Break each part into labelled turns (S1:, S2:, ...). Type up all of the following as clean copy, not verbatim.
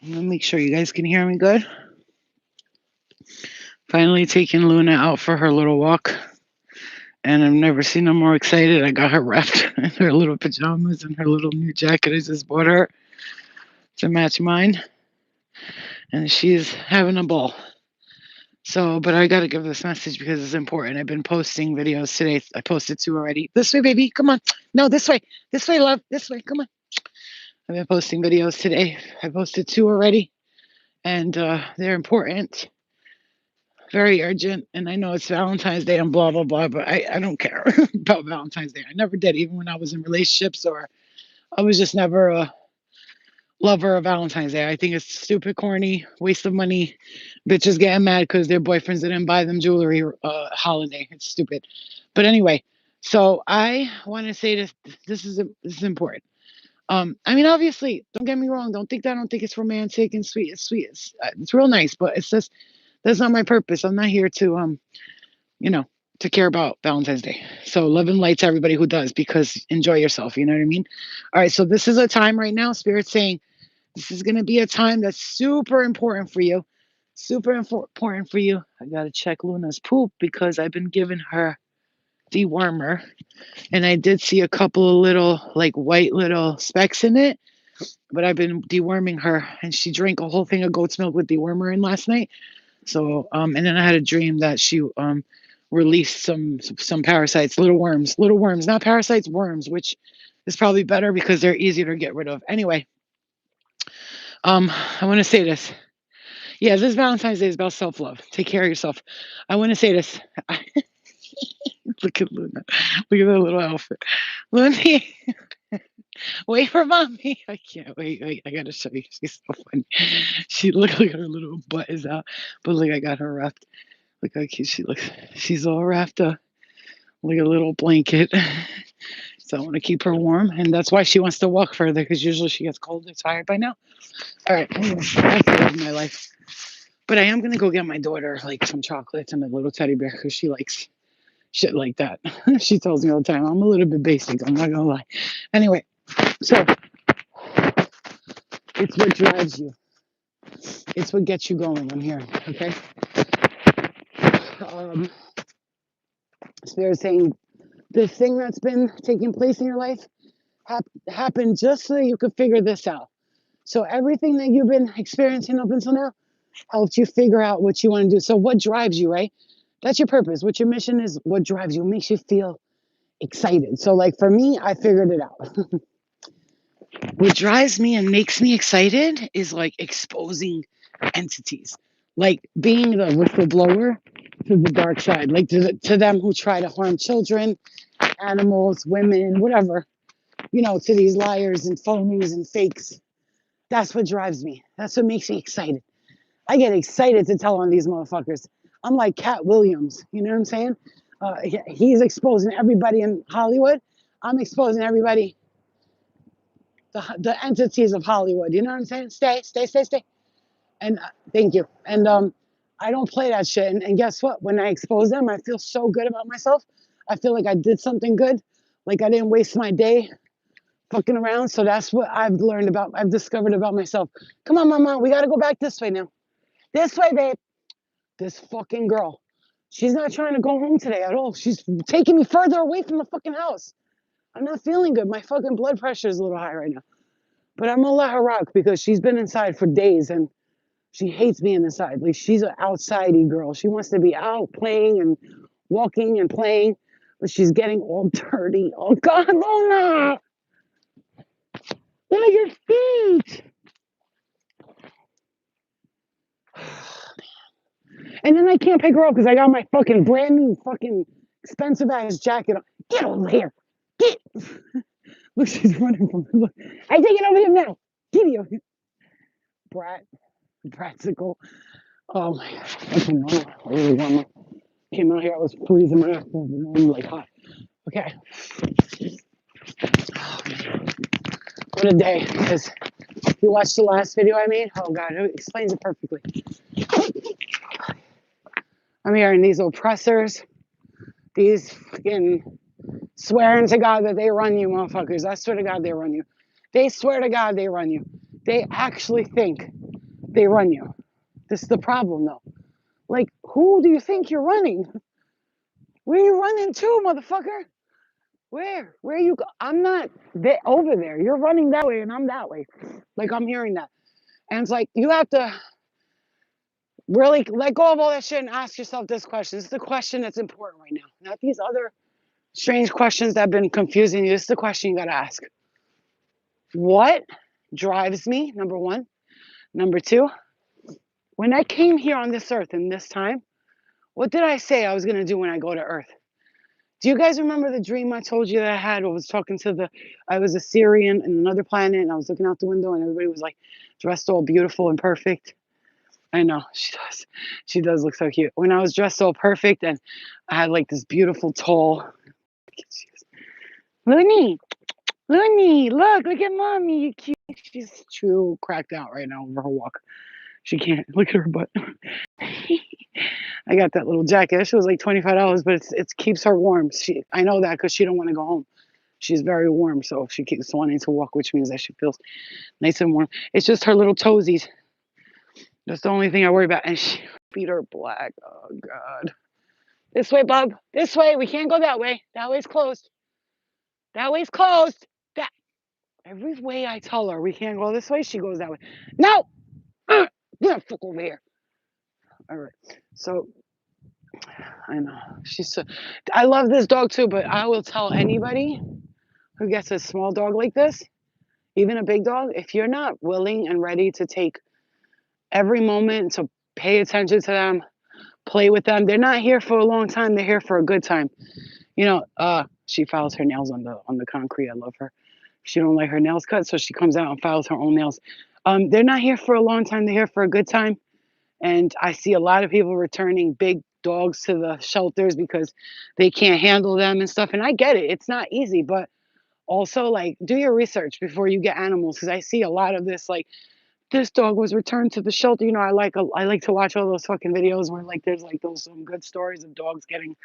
S1: Let me make sure you guys can hear me good. Finally taking Luna out for her little walk, and I've never seen her more excited. I got her wrapped in her little pajamas and her little new jacket I just bought her to match mine, and she's having a ball. So, but I got to give this message because it's important. I've been posting videos today. I posted 2 already. This way, baby. Come on. No, this way. This way, love. This way. Come on. I've been posting videos today. I posted 2 already, and they're important, very urgent. And I know it's Valentine's Day and blah, blah, blah, but I don't care about Valentine's Day. I never did, even when I was in relationships, or I was just never a lover of Valentine's Day. I think it's stupid, corny, waste of money. Bitches getting mad because their boyfriends didn't buy them jewelry holiday. It's stupid. But anyway, so I want to say this. This is important. I mean, obviously, don't get me wrong. Don't think that. I don't think it's romantic and sweet. It's sweet. It's real nice, but it's just that's not my purpose. I'm not here to you know, to care about Valentine's Day. So love and light to everybody who does, because enjoy yourself. You know what I mean? All right. So this is a time right now. Spirit's saying this is going to be a time that's super important for you. Super important for you. I got to check Luna's poop because I've been giving her dewormer, and I did see a couple of little, like, white little specks in it, but I've been deworming her, and she drank a whole thing of goat's milk with dewormer in last night. So, and then I had a dream that she released some parasites, little worms, not parasites, worms, which is probably better because they're easier to get rid of. Anyway, I want to say this. Yeah, this Valentine's Day is about self love. Take care of yourself. I want to say this. Look at Luna. Look at that little outfit. Luna, wait for mommy. I can't wait. Wait, I gotta show you. She's so funny. She look like her little butt is out, but look, I got her wrapped. Look how cute she looks. She's all wrapped up like a little blanket. So I want to keep her warm, and that's why she wants to walk further, because usually she gets cold and tired by now. All right, that's the love of my life. But I am gonna go get my daughter like some chocolates and a little teddy bear because she likes shit like that. She tells me all the time I'm a little bit basic. I'm not gonna lie. Anyway, so it's what drives you. It's what gets you going. I'm hearing. Okay. Um, Spirit saying the thing that's been taking place in your life happened just so you could figure this out. So everything that you've been experiencing up until now helped you figure out what you want to do. So what drives you, right? That's your purpose. What your mission is, what drives you, makes you feel excited. So like for me, I figured it out. What drives me and makes me excited is like exposing entities, like being the whistleblower to the dark side, like to them who try to harm children, animals, women, whatever, to these liars and phonies and fakes. That's what drives me. That's what makes me excited. I get excited to tell on these motherfuckers. I'm like Cat Williams. You know what I'm saying? He's exposing everybody in Hollywood. I'm exposing everybody, the entities of Hollywood. You know what I'm saying? Stay, stay, stay, stay. And thank you. And I don't play that shit. And guess what? When I expose them, I feel so good about myself. I feel like I did something good. Like I didn't waste my day fucking around. So that's what I've discovered about myself. Come on, mama, we got to go back this way now. This way, babe. This fucking girl. She's not trying to go home today at all. She's taking me further away from the fucking house. I'm not feeling good. My fucking blood pressure is a little high right now. But I'm gonna let her rock because she's been inside for days and she hates being inside. Like she's an outsidey girl. She wants to be out playing and walking and playing, but she's getting all dirty. Oh God, Luna! Look at your feet. And then I can't pick her up because I got my fucking brand new fucking expensive ass jacket on. Get over here. Get. Look, she's running from me. Look. I take it over here now. Get here. Brat. Bratsicle. Oh my God. Okay, no. I really warm up. Came out here, I was freezing my ass off. I'm like hot. Okay. Oh, man. What a day. Because if you watched the last video I made, oh God, it explains it perfectly. I'm hearing these oppressors, these fucking swearing to God that they run you, motherfuckers. I swear to God they run you. They swear to God they run you. They actually think
S2: they run you. This is the problem, though. Like, who do you think you're running? Where you running to, motherfucker? Where? Where you go? I'm not over there. You're running that way and I'm that way. Like, I'm hearing that. And it's like, you have to really let go of all that shit and ask yourself this question. This is the question that's important right now. Not these other strange questions that have been confusing you. This is the question you got to ask. What drives me? Number one. Number two, when I came here on this earth in this time, what did I say I was going to do when I go to earth? Do you guys remember the dream I told you that I had? I was talking to I was a Syrian in another planet and I was looking out the window and everybody was like dressed all beautiful and perfect. I know, she does. She does look so cute. When I was dressed all perfect and I had like this beautiful tall, Looney, Looney, look at mommy, you cute. She's too cracked out right now over her walk. She can't look at her butt. I got that little jacket. She was like $25, but it keeps her warm. I know that because she don't want to go home. She's very warm, so she keeps wanting to walk, which means that she feels nice and warm. It's just her little toesies. That's the only thing I worry about. And she feet are black. Oh God. This way, bub. This way. We can't go that way. That way's closed. That way's closed. That every way I tell her we can't go this way, she goes that way. No. Get the fuck over here. All right. So I know I love this dog too, but I will tell anybody who gets a small dog like this, even a big dog, if you're not willing and ready to take every moment to pay attention to them, play with them, they're not here for a long time. They're here for a good time. You know, she files her nails on the concrete. I love her. She don't like her nails cut, so she comes out and files her own nails. They're not here for a long time. They're here for a good time. And I see a lot of people returning big dogs to the shelters because they can't handle them and stuff. And I get it. It's not easy, but also like do your research before you get animals because I see a lot of this like this dog was returned to the shelter. You know, I like to watch all those fucking videos where like there's like those some good stories of dogs getting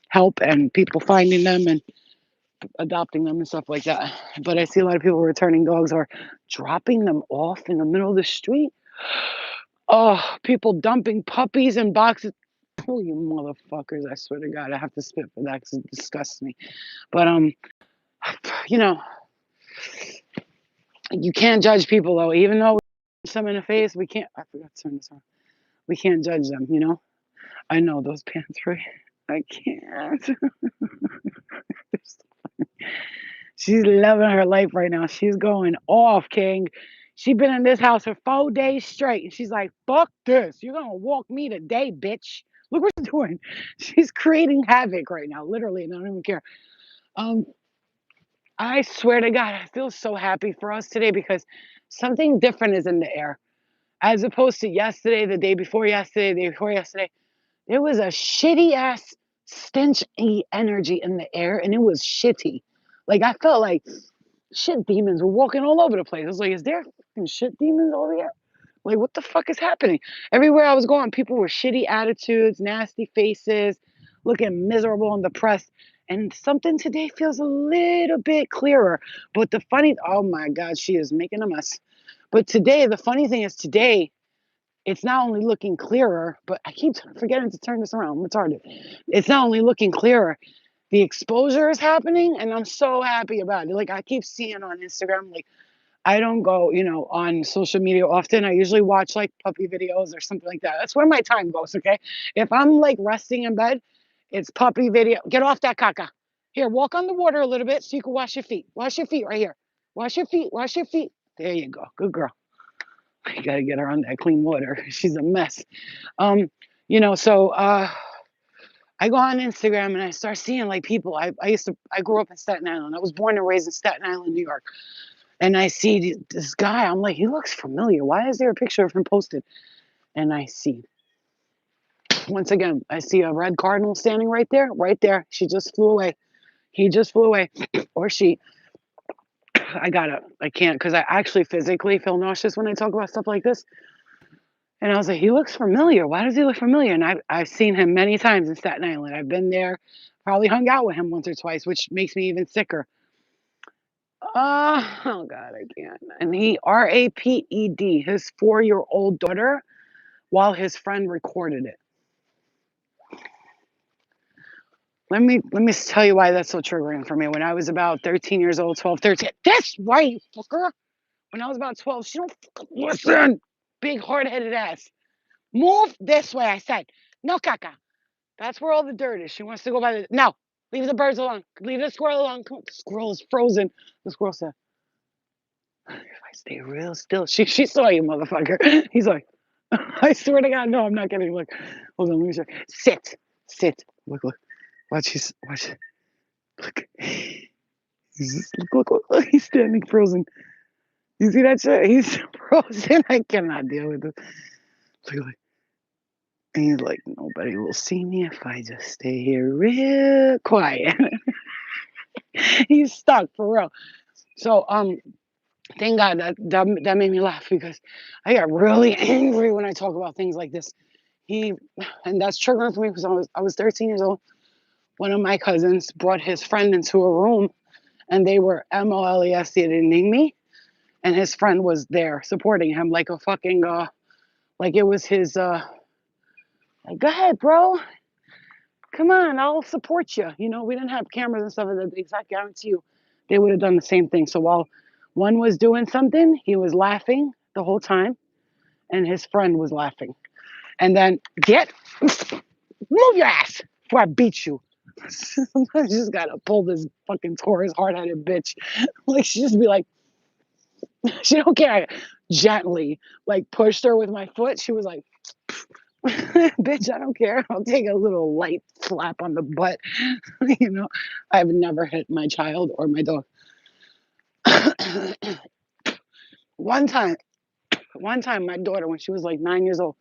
S2: help and people finding them and adopting them and stuff like that. But I see a lot of people returning dogs or dropping them off in the middle of the street. Oh, people dumping puppies in boxes. Oh, you motherfuckers! I swear to God, I have to spit for that because it disgusts me. But you know, you can't judge people though. Even though we punch them in the face, we can't. I forgot to turn this on. We can't judge them. You know. I know those pants, right? I can't. She's loving her life right now. She's going off, King. She's been in this house for 4 days straight. And she's like, fuck this. You're going to walk me today, bitch. Look what she's doing. She's creating havoc right now, literally, and I don't even care. I swear to God, I feel so happy for us today because something different is in the air. As opposed to yesterday, the day before yesterday, the day before yesterday, there was a shitty ass stinchy energy in the air and it was shitty. Like I felt like shit demons were walking all over the place. I was like, is there fucking shit demons over here? Like, what the fuck is happening? Everywhere I was going, people were shitty attitudes, nasty faces, looking miserable and depressed. And something today feels a little bit clearer. But oh my God, she is making a mess. But today, the funny thing is today, it's not only looking clearer, but I keep forgetting to turn this around. I'm retarded. It's not only looking clearer, the exposure is happening, and I'm so happy about it. Like I keep seeing on Instagram, like I don't go, on social media often. I usually watch like puppy videos or something like that. That's where my time goes. Okay, if I'm like resting in bed, it's puppy video. Get off that caca. Here, walk on the water a little bit so you can wash your feet. Wash your feet right here. Wash your feet. Wash your feet. There you go. Good girl. I gotta get her on that clean water. She's a mess. So I go on Instagram and I start seeing like people. I grew up in Staten Island. I was born and raised in Staten Island, New York. And I see this guy. I'm like, he looks familiar. Why is there a picture of him posted? And I see, once again, I see a red cardinal standing right there. Right there. She just flew away. He just flew away. Or she. I can't because I actually physically feel nauseous when I talk about stuff like this. And I was like, he looks familiar. Why does he look familiar? And I've seen him many times in Staten Island. I've been there, probably hung out with him once or twice, which makes me even sicker. Oh God, I can't. And he Raped his 4-year-old daughter while his friend recorded it. Let me tell you why that's so triggering for me. When I was about 13 years old, 12, 13, this white fucker. When I was about 12, she don't fucking listen. Big hard-headed ass. Move this way, I said. No, caca. That's where all the dirt is. She wants to go by the. No, leave the birds alone. Leave the squirrel alone. Come on. The squirrel is frozen. The squirrel said, if I stay real still, she saw you, motherfucker. He's like, I swear to God, no, I'm not kidding. Look, hold on, let me show you. Sit. Look. Watch. Look. Look. He's standing frozen. You see that shit? He's frozen. I cannot deal with this. Look. And he's like, nobody will see me if I just stay here real quiet. He's stuck for real. So thank God that made me laugh because I get really angry when I talk about things like this. He and that's triggering for me because I was 13 years old. One of my cousins brought his friend into a room and they were molesting me, and his friend was there supporting him like a fucking like it was his like, go ahead, bro. Come on, I'll support you. You know, we didn't have cameras and stuff like that. I guarantee you they would have done the same thing. So while one was doing something, he was laughing the whole time, and his friend was laughing. And then move your ass before I beat you. Sometimes you just gotta pull this fucking Taurus hard-headed bitch. Like she just be like, she don't care. I gently like pushed her with my foot. She was like, bitch, I don't care. I'll take a little light slap on the butt. You know, I've never hit my child or my dog. one time, my daughter, when she was like 9 years old,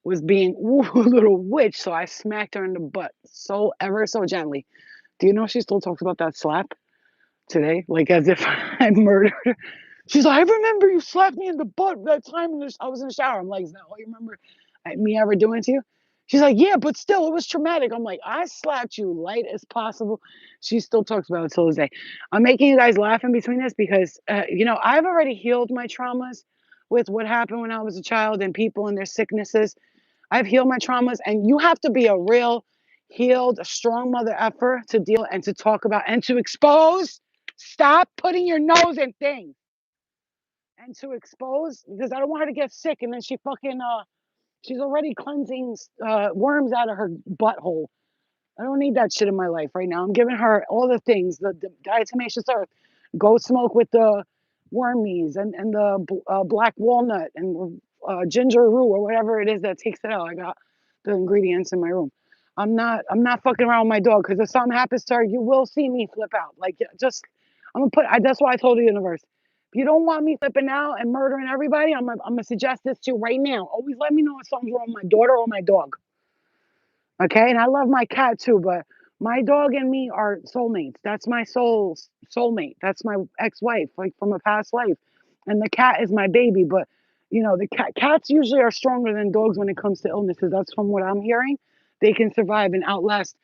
S2: was being a little witch. So I smacked her in the butt so ever so gently. Do you know she still talks about that slap today? Like as if I murdered her. She's like, I remember you slapped me in the butt that time I was in the shower. I'm like, is that all you remember me ever doing to you? She's like, yeah, but still, it was traumatic. I'm like, I slapped you light as possible. She still talks about it till this day. I'm making you guys laugh in between this because, I've already healed my traumas with what happened when I was a child and people and their sicknesses. I've healed my traumas, and you have to be a real healed, strong mother effer to deal and to talk about and to expose. Stop putting your nose in things and to expose because I don't want her to get sick and then she's already cleansing worms out of her butthole. I don't need that shit in my life right now. I'm giving her all the things, the diatomaceous earth, goat smoke with the wormies and the black walnut and ginger root or whatever it is that takes it out. I got the ingredients in my room. I'm not fucking around with my dog because if something happens to her, you will see me flip out. Like just I'm gonna that's why I told the universe. If you don't want me flipping out and murdering everybody, I'm gonna suggest this to you right now. Always let me know if something's wrong with my daughter or my dog. Okay, and I love my cat too, but my dog and me are soulmates. That's my soul's soulmate. That's my ex-wife, like from a past life. And the cat is my baby, but the cats usually are stronger than dogs when it comes to illnesses. That's from what I'm hearing. They can survive and outlast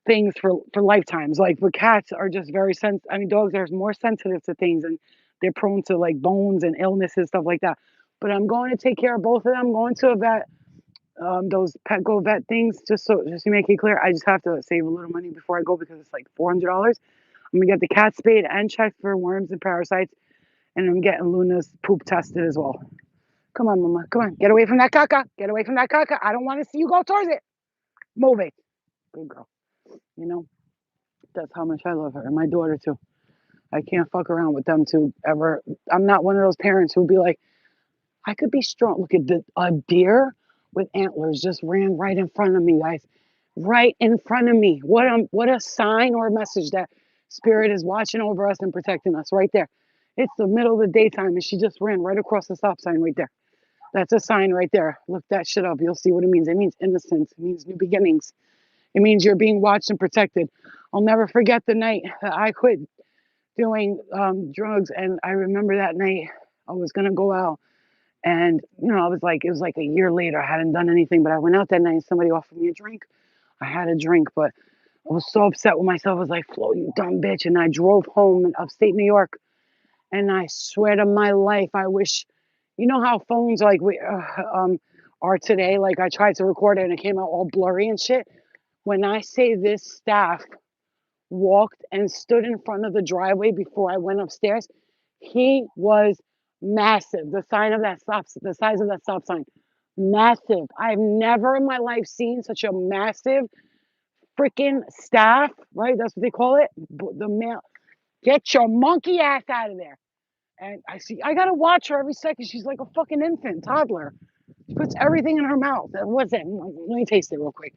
S2: things for lifetimes. Like, but cats are just very sensitive. I mean, dogs are more sensitive to things and they're prone to like bones and illnesses, stuff like that. But I'm going to take care of both of them. I'm going to a vet, those Petco vet things, just to make it clear, I just have to save a little money before I go because it's like $400. I'm gonna get the cat spayed and checked for worms and parasites, and I'm getting Luna's poop tested as well. Come on, Mama, come on, get away from that caca. Get away from that caca. I don't want to see you go towards it. Move it. Good girl. You know, that's how much I love her and my daughter too. I can't fuck around with them two ever. I'm not one of those parents who'd be like, I could be strong. Look at a deer with antlers just ran right in front of me, guys. Right in front of me. What a sign or a message that spirit is watching over us and protecting us right there. It's the middle of the daytime and she just ran right across the stop sign right there. That's a sign right there. Look that shit up. You'll see what it means. It means innocence. It means new beginnings. It means you're being watched and protected. I'll never forget the night that I quit doing drugs. And I remember that night I was going to go out and, I was like, it was like a year later. I hadn't done anything, but I went out that night and somebody offered me a drink. I had a drink, but I was so upset with myself. I was like, Flo, you dumb bitch. And I drove home in upstate New York And I swear to my life, I wish, you know how phones like are today. Like I tried to record it and it came out all blurry and shit. When I say this staff walked and stood in front of the driveway before I went upstairs, he was massive. The size of that stop sign, massive. I've never in my life seen such a massive freaking staff. Right, that's what they call it. The male, get your monkey ass out of there. And I gotta watch her every second. She's like a fucking infant, toddler. She puts everything in her mouth. What's it? Let me taste it real quick.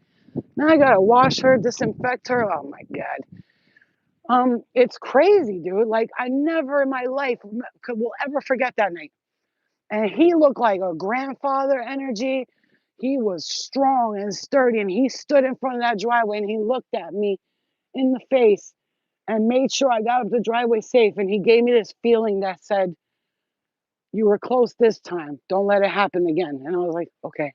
S2: Now I gotta wash her, disinfect her. Oh my god. It's crazy, dude. Like I never in my life will ever forget that night. And he looked like a grandfather energy. He was strong and sturdy, and he stood in front of that driveway and he looked at me in the face and made sure I got up the driveway safe. And he gave me this feeling that said, "You were close this time. Don't let it happen again." And I was like, "Okay,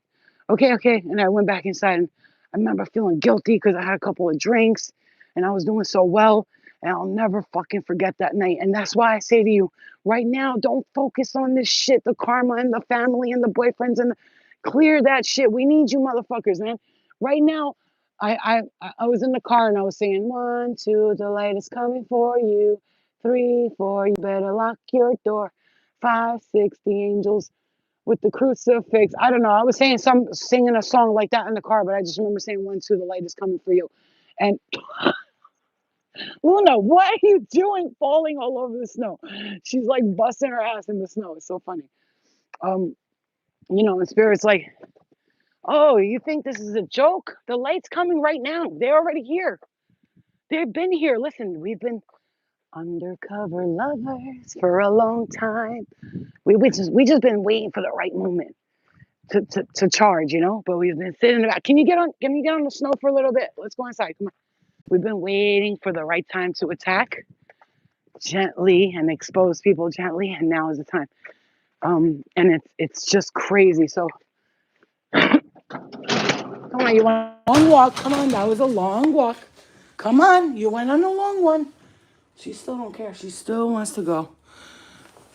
S2: okay, okay." And I went back inside, and I remember feeling guilty because I had a couple of drinks and I was doing so well. And I'll never fucking forget that night. And that's why I say to you right now, don't focus on this shit, the karma and the family and the boyfriends clear that shit. We need you motherfuckers, man. Right now, I was in the car and I was saying, 1, 2, the light is coming for you. 3, 4, you better lock your door. 5, 6, the angels with the crucifix. I don't know. I was singing a song like that in the car, but I just remember saying 1, 2, the light is coming for you. And Luna, what are you doing falling all over the snow? She's like busting her ass in the snow. It's so funny. Um, and Spirit's like, oh, you think this is a joke? The light's coming right now. They're already here. They've been here. Listen, we've been undercover lovers for a long time. We just been waiting for the right moment to charge, but we've been sitting in the back. Can you get on the snow for a little bit? Let's go inside. Come on. We've been waiting for the right time to attack gently and expose people gently, and now is the time. And it's just crazy. So come on, you want a long walk? Come on, that was a long walk. Come on, you went on a long one. She still don't care. She still wants to go.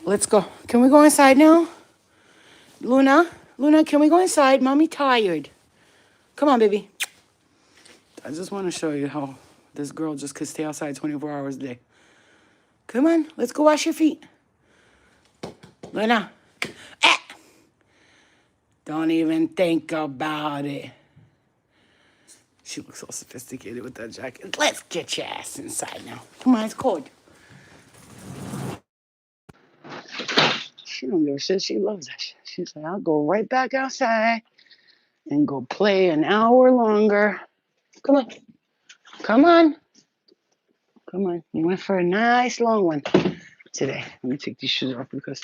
S2: Let's go. Can we go inside now? Luna, can we go inside? Mommy tired. Come on, baby. I just want to show you how this girl just could stay outside 24 hours a day. Come on, let's go wash your feet. Luna. Ah! Don't even think about it. She looks so sophisticated with that jacket. Let's get your ass inside now. Come on, it's cold. She don't give a shit. She loves that shit. She's like, I'll go right back outside and go play an hour longer. Come on. Come on. Come on. You went for a nice long one today. Let me take these shoes off because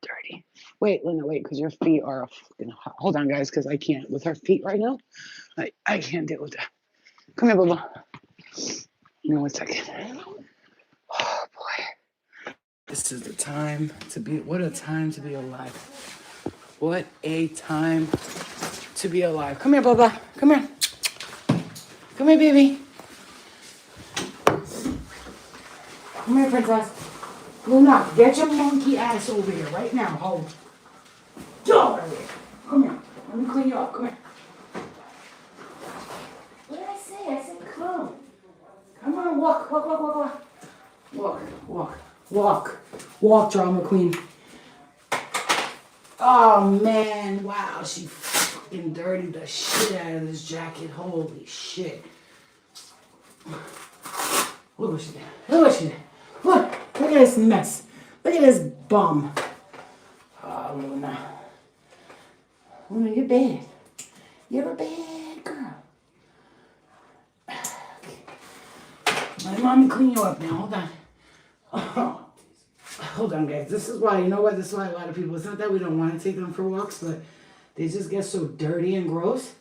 S2: dirty. Wait, Linda, wait, because your feet are fucking hot. Hold on, guys, because I can't with her feet right now. I can't deal with that. Come here, Bubba. Give me 1 second. Oh boy. This is the time to be. What a time to be alive. What a time to be alive. Come here, Bubba. Come here. Come here, baby. Come here, princess. Luna, get your monkey ass over here right now. Hold. Get over here. Come here. Let me clean you up. Come here. What did I say? I said come. Come on, walk. Walk, drama queen. Oh, man. Wow, she fucking dirtied the shit out of this jacket. Holy shit. Look what she did. Look at this mess. Look at this bum. Oh, Luna. Luna, you're bad. You're a bad girl. My mom clean you up now. Hold on. Oh, hold on, guys. This is why, this is why a lot of people, it's not that we don't want to take them for walks, but they just get so dirty and gross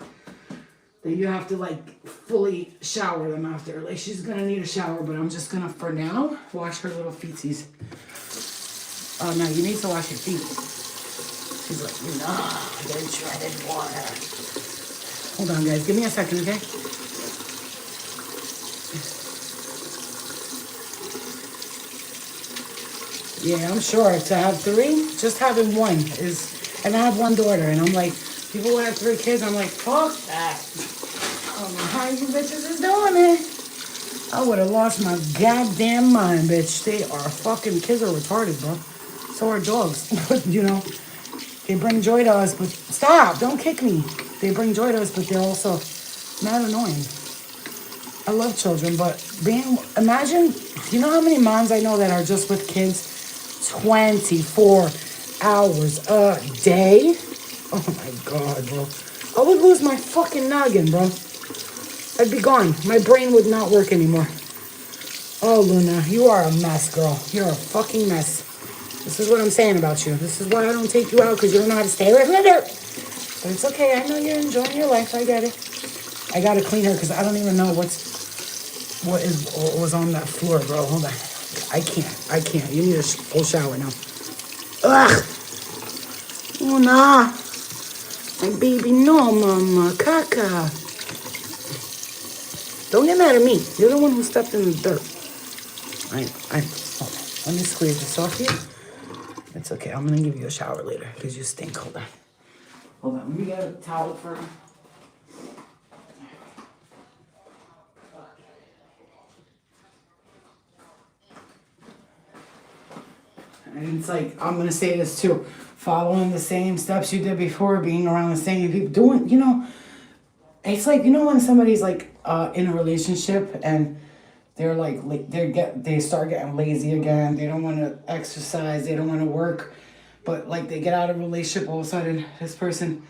S2: that you have to, fully shower them after. She's going to need a shower, but I'm just going to, for now, wash her little feetsies. Oh, no, you need to wash your feet. She's like, no, they're treaded water. Hold on, guys. Give me a second, okay? Yeah, I'm sure. To have three, just having one is, and I have one daughter, and I'm like, people who have 3 kids, I'm like, fuck that. I don't know how you bitches is doing it. I would have lost my goddamn mind, bitch. They are fucking, kids are retarded, bro. So are dogs. You know, they bring joy to us, but stop, don't kick me. They bring joy to us, but they're also not annoying. I love children, but imagine, you know how many moms I know that are just with kids 24 hours a day? Oh my God, bro. I would lose my fucking noggin, bro. I'd be gone. My brain would not work anymore. Oh, Luna, you are a mess, girl. You're a fucking mess. This is what I'm saying about you. This is why I don't take you out, because you don't know how to stay away from the dirt. But it's okay. I know you're enjoying your life. I get it. I gotta clean her because I don't even know what was on that floor, bro. Hold on. I can't. You need a full shower now. Ugh. Oh, nah. My baby, no, mama. Caca. Don't get mad at me. You're the one who stepped in the dirt. Hold on. Let me squeeze this off you. It's okay. I'm gonna give you a shower later because you stink. Hold on. Let me get a towel for her. And it's like, I'm gonna say this too. Following the same steps you did before, being around the same people, doing, you know, it's like, you know, when somebody's like in a relationship and they're like they start getting lazy again. They don't want to exercise. They don't want to work. But like they get out of a relationship, all of a sudden this person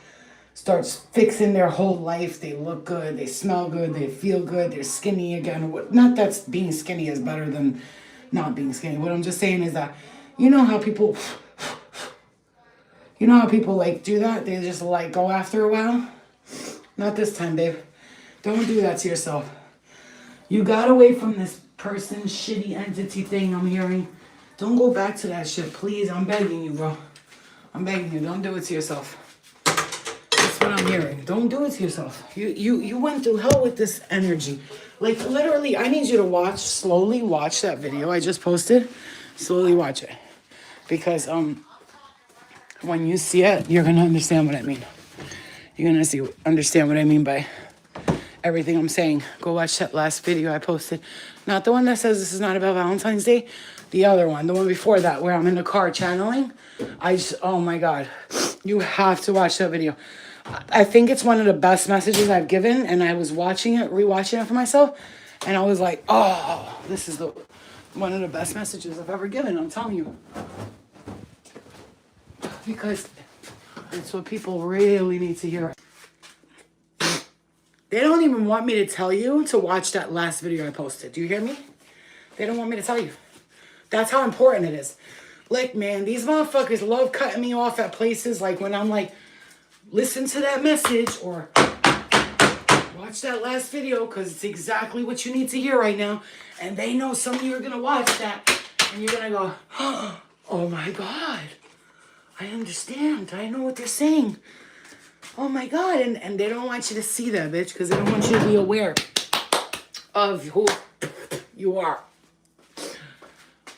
S2: starts fixing their whole life. They look good. They smell good. They feel good. They're skinny again. Not that being skinny is better than not being skinny. What I'm just saying is that, you know how people like do that? They just like go after a while. Not this time, babe. Don't do that to yourself. You got away from this person, shitty entity thing I'm hearing. Don't go back to that shit, please. I'm begging you, bro. I'm begging you. Don't do it to yourself. That's what I'm hearing. Don't do it to yourself. You went through hell with this energy. Like, literally, I need you to slowly watch that video I just posted. Slowly watch it. Because when you see it, you're going to understand what I mean. You're going to understand what I mean by everything I'm saying. Go watch that last video I posted. Not the one that says this is not about Valentine's Day. The other one, the one before that, where I'm in the car channeling. Oh my God. You have to watch that video. I think it's one of the best messages I've given, and I was rewatching it for myself, and I was like, oh, this is one of the best messages I've ever given, I'm telling you. Because it's what people really need to hear. They don't even want me to tell you to watch that last video I posted. Do you hear me? They don't want me to tell you. That's how important it is. Like, man, these motherfuckers love cutting me off at places like when I'm like, listen to that message or watch that last video because it's exactly what you need to hear right now. And they know some of you are going to watch that and you're going to go, oh my God, I understand. I know what they're saying. Oh my God. And they don't want you to see that, bitch, because they don't want you to be aware of who you are.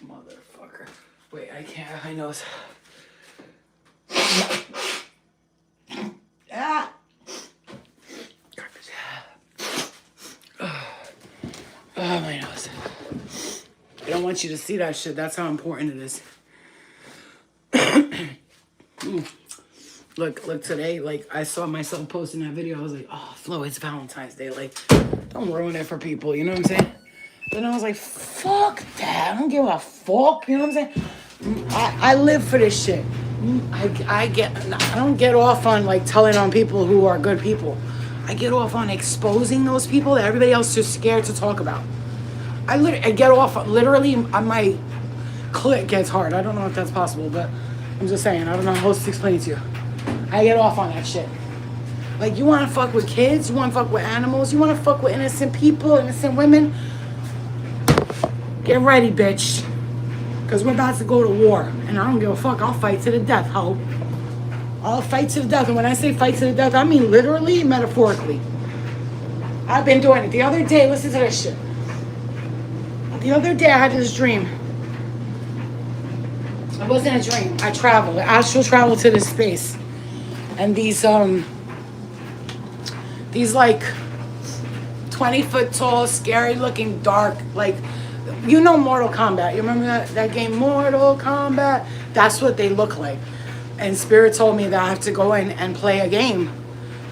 S2: Motherfucker. Wait, I can't. My nose. Ah. Oh, my nose. I don't want you to see that shit. That's how important it is. Look, today, like, I saw myself posting that video. I was like, oh, Flo, it's Valentine's Day. Like, don't ruin it for people. You know what I'm saying? Then I was like, fuck that. I don't give a fuck. You know what I'm saying? I live for this shit. I don't get off on, like, telling on people who are good people. I get off on exposing those people that everybody else is scared to talk about. I get off, literally, on my clit gets hard. I don't know if that's possible, but I'm just saying. I don't know how else to explain it to you. I get off on that shit. Like, you want to fuck with kids? You want to fuck with animals? You want to fuck with innocent people, innocent women? Get ready, bitch. Because we're about to go to war. And I don't give a fuck. I'll fight to the death, ho. I'll fight to the death. And when I say fight to the death, I mean literally, metaphorically. I've been doing it. The other day, listen to this shit. The other day, I had this dream. It wasn't a dream. I traveled. I astral traveled to this space. And these like 20-foot tall, scary looking, dark, like, you know Mortal Kombat. You remember that game, Mortal Kombat? That's what they look like. And Spirit told me that I have to go in and play a game,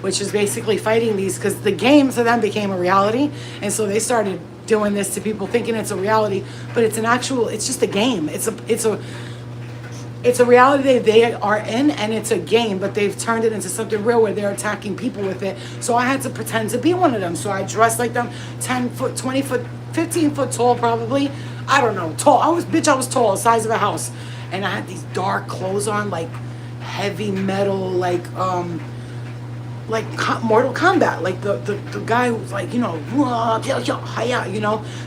S2: which is basically fighting these, because the game to them became a reality. And so they started doing this to people thinking it's a reality, but it's just a game. It's a reality they are in, and it's a game, but they've turned it into something real where they're attacking people with it. So I had to pretend to be one of them. So I dressed like them, 10 foot, 20 foot, 15 foot tall probably. I don't know, tall. I was tall, the size of a house. And I had these dark clothes on, like heavy metal, like Mortal Kombat, like the guy who was like, you know,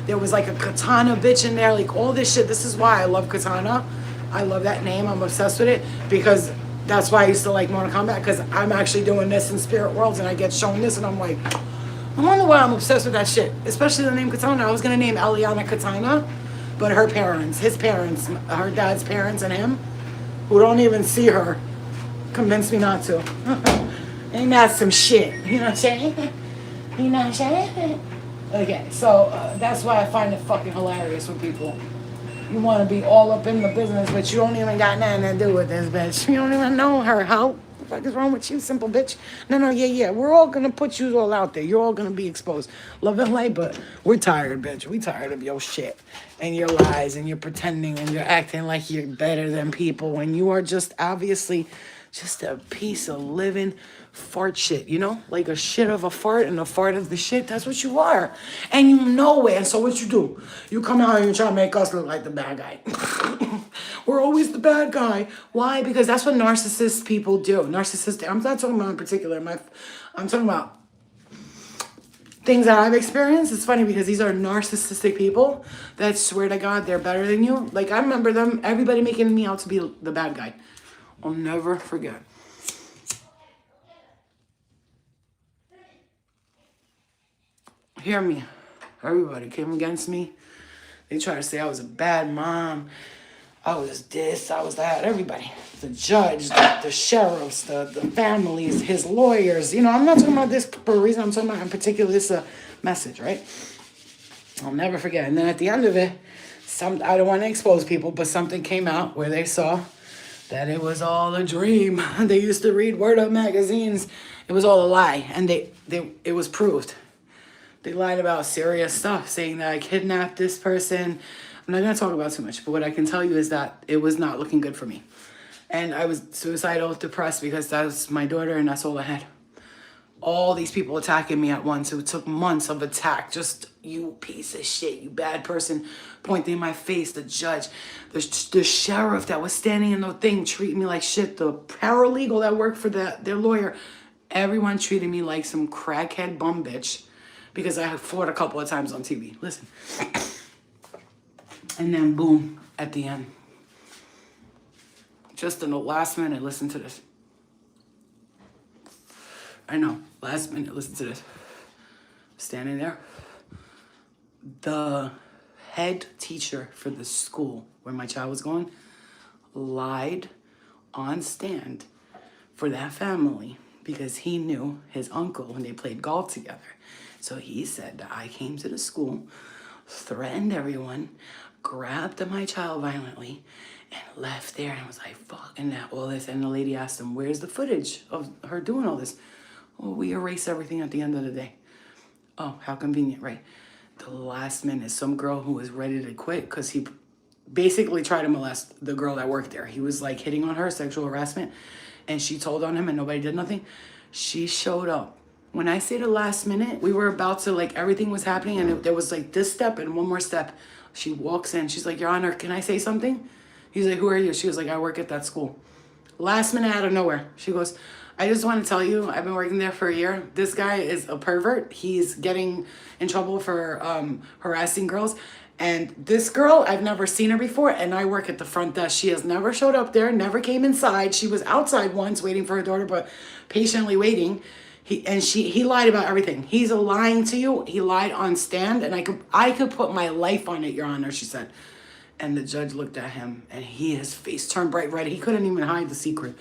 S2: there was like a katana bitch in there, like all this shit. This is why I love katana. I love that name. I'm obsessed with it, because that's why I used to like Mortal Kombat, because I'm actually doing this in Spirit Worlds and I get shown this and I'm like, I wonder why I'm obsessed with that shit, especially the name Katana. I was going to name Eliana Katana, but her parents, her dad's parents and him, who don't even see her, convinced me not to. Ain't that some shit? You know what I'm saying? You know what I'm saying? Okay, so that's why I find it fucking hilarious when people, you want to be all up in the business, but you don't even got nothing to do with this bitch. You don't even know her. How the fuck is wrong with you, simple bitch? No, yeah. We're all going to put you all out there. You're all going to be exposed. Love and light, but we're tired, bitch. We tired of your shit and your lies and your pretending and you're acting like you're better than people when you are just obviously just a piece of living fart shit, you know? Like a shit of a fart and a fart of the shit. That's what you are. And you know it. And so what you do? You come out here and try to make us look like the bad guy. We're always the bad guy. Why? Because that's what narcissist people do. Narcissistic. I'm not talking about in particular. I'm talking about things that I've experienced. It's funny because these are narcissistic people that swear to God they're better than you. Like, I remember them, everybody making me out to be the bad guy. I'll never forget. Hear me. Everybody came against me. They tried to say I was a bad mom. I was this, I was that. Everybody. The judge, the sheriffs, the families, his lawyers. You know, I'm not talking about this for a reason. I'm talking about in particular this message, right? I'll never forget. And then at the end of it, I don't want to expose people, but something came out where they saw that it was all a dream. They used to read Word Up magazines. It was all a lie. And it was proved. They lied about serious stuff, saying that I kidnapped this person. I'm not going to talk about too much, but what I can tell you is that it was not looking good for me. And I was suicidal, depressed, because that was my daughter and that's all I had. All these people attacking me at once. It took months of attack. Just, you piece of shit, you bad person, pointing in my face. The judge, the sheriff that was standing in the thing treating me like shit. The paralegal that worked for their lawyer. Everyone treated me like some crackhead bum bitch because I had fought a couple of times on TV. Listen. And then boom, at the end. Just in the last minute, listen to this. I know, last minute, listen to this. Standing there. The head teacher for the school where my child was going lied on stand for that family because he knew his uncle when they played golf together. So he said that I came to the school, threatened everyone, grabbed my child violently, and left there and was like, fuck, and that, all this. And the lady asked him, where's the footage of her doing all this? Well, we erase everything at the end of the day. Oh, how convenient, right? The last minute, some girl who was ready to quit because he basically tried to molest the girl that worked there. He was like hitting on her, sexual harassment, and she told on him and nobody did nothing. She showed up. When I say the last minute, we were about to, like, everything was happening and there was like this step and one more step. She walks in. She's like, Your Honor, can I say something? He's like, who are you? She was like, I work at that school. Last minute, out of nowhere, she goes, I just want to tell you, I've been working there for a year. This guy is a pervert. He's getting in trouble for harassing girls. And this girl, I've never seen her before, and I work at the front desk. She has never showed up there, never came inside. She was outside once waiting for her daughter, but patiently waiting. He lied about everything. He's lying to you. He lied on stand, and I could put my life on it, Your Honor, she said. And the judge looked at him and his face turned bright red. He couldn't even hide the secret.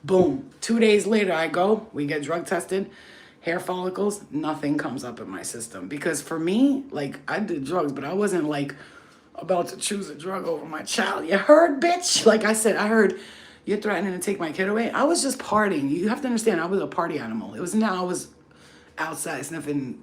S2: Boom. 2 days later, I go, we get drug tested, hair follicles, nothing comes up in my system. Because for me, like, I did drugs, but I wasn't like about to choose a drug over my child. You heard, bitch? Like I said, I heard you're threatening to take my kid away. I was just partying. You have to understand, I was a party animal. It was now I was outside sniffing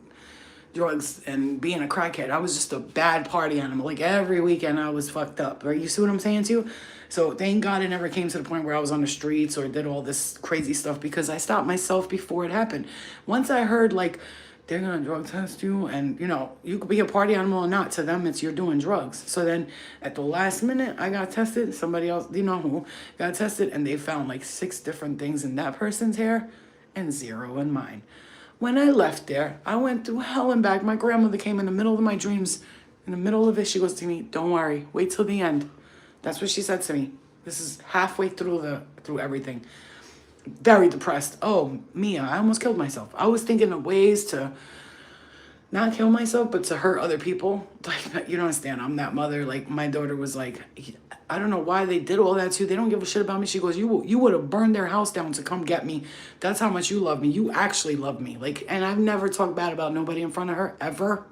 S2: drugs and being a crackhead. I was just a bad party animal. Like every weekend I was fucked up, right? You see what I'm saying to you? So thank God it never came to the point where I was on the streets or did all this crazy stuff because I stopped myself before it happened. Once I heard like they're gonna drug test you and you know, you could be a party animal or not. To them it's you're doing drugs. So then at the last minute I got tested, somebody else, you know who, got tested and they found like 6 different things in that person's hair and 0 in mine. When I left there, I went through hell and back. My grandmother came in the middle of my dreams. In the middle of it, she goes to me, "Don't worry, wait till the end." That's what she said to me. This is halfway through everything. Very depressed. Oh, Mia, I almost killed myself. I was thinking of ways to not kill myself, but to hurt other people. Like, you don't understand. I'm that mother. Like, my daughter was like, I don't know why they did all that to you. They don't give a shit about me. She goes, you would have burned their house down to come get me. That's how much you love me. You actually love me. Like, and I've never talked bad about nobody in front of her, ever.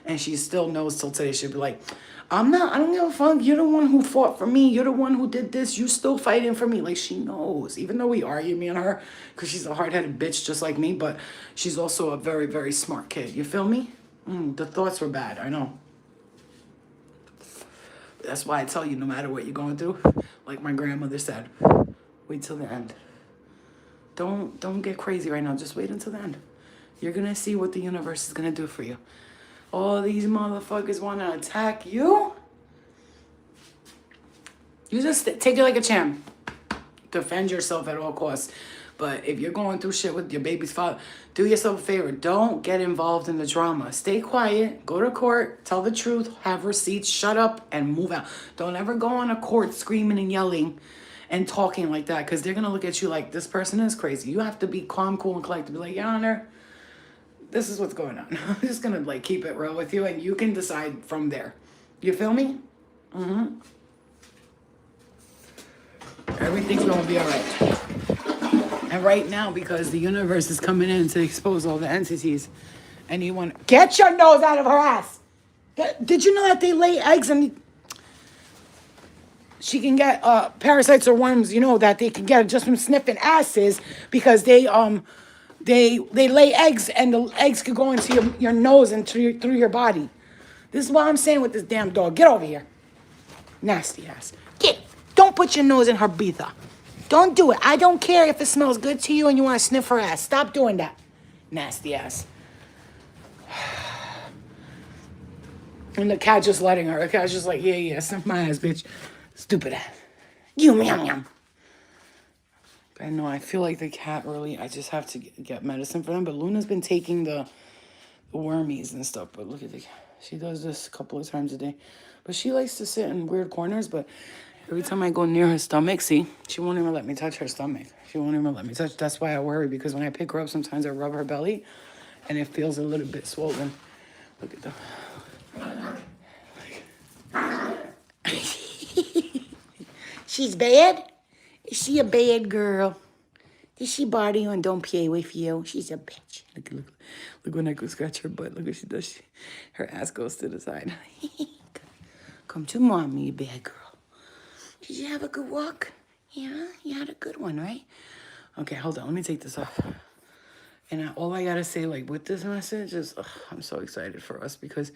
S2: And she still knows till today. She'll be like, I don't give a fuck. You're the one who fought for me. You're the one who did this. You still fighting for me. Like, she knows. Even though we argue, me and her, because she's a hard-headed bitch just like me, but she's also a very, very smart kid. You feel me? The thoughts were bad. I know. That's why I tell you, no matter what you're going through, like my grandmother said, wait till the end. Don't get crazy right now. Just wait until the end. You're going to see what the universe is going to do for you. All these motherfuckers want to attack you. You just take it like a champ. Defend yourself at all costs. But if you're going through shit with your baby's father, do yourself a favor. Don't get involved in the drama. Stay quiet. Go to court. Tell the truth. Have receipts. Shut up and move out. Don't ever go on a court screaming and yelling and talking like that because they're going to look at you like this person is crazy. You have to be calm, cool, and collected. Be like, Your Honor, this is what's going on. I'm just going to like keep it real with you and you can decide from there. You feel me? Everything's going to be all right. And right now, because the universe is coming in to expose all the entities, and you want to get your nose out of her ass. Did you know that they lay eggs and she can get parasites or worms? You know that they can get just from sniffing asses because they lay eggs and the eggs could go into your nose and through your body. This is what I'm saying with this damn dog. Get over here, nasty ass. Don't put your nose in her beetha. Don't do it. I don't care if it smells good to you and you want to sniff her ass. Stop doing that. Nasty ass. And the cat just letting her. The cat's just like, yeah, sniff my ass, bitch. Stupid ass. You meow meow. I know, I feel like the cat really, I just have to get medicine for them. But Luna's been taking the wormies and stuff. But look at the cat. She does this a couple of times a day. But she likes to sit in weird corners, but every time I go near her stomach, see, she won't even let me touch her stomach. She won't even let me touch. That's why I worry, because when I pick her up, sometimes I rub her belly, and it feels a little bit swollen. Look at the... She's bad? Is she a bad girl? Did she bother you and don't play with you? She's a bitch. Look when I go scratch her butt. Look what she does. Her ass goes to the side. Come to mommy, you bad girl. Did you have a good walk? Yeah, you had a good one, right? Okay, hold on. Let me take this off. And all I gotta say, like, with this message is, I'm so excited for us because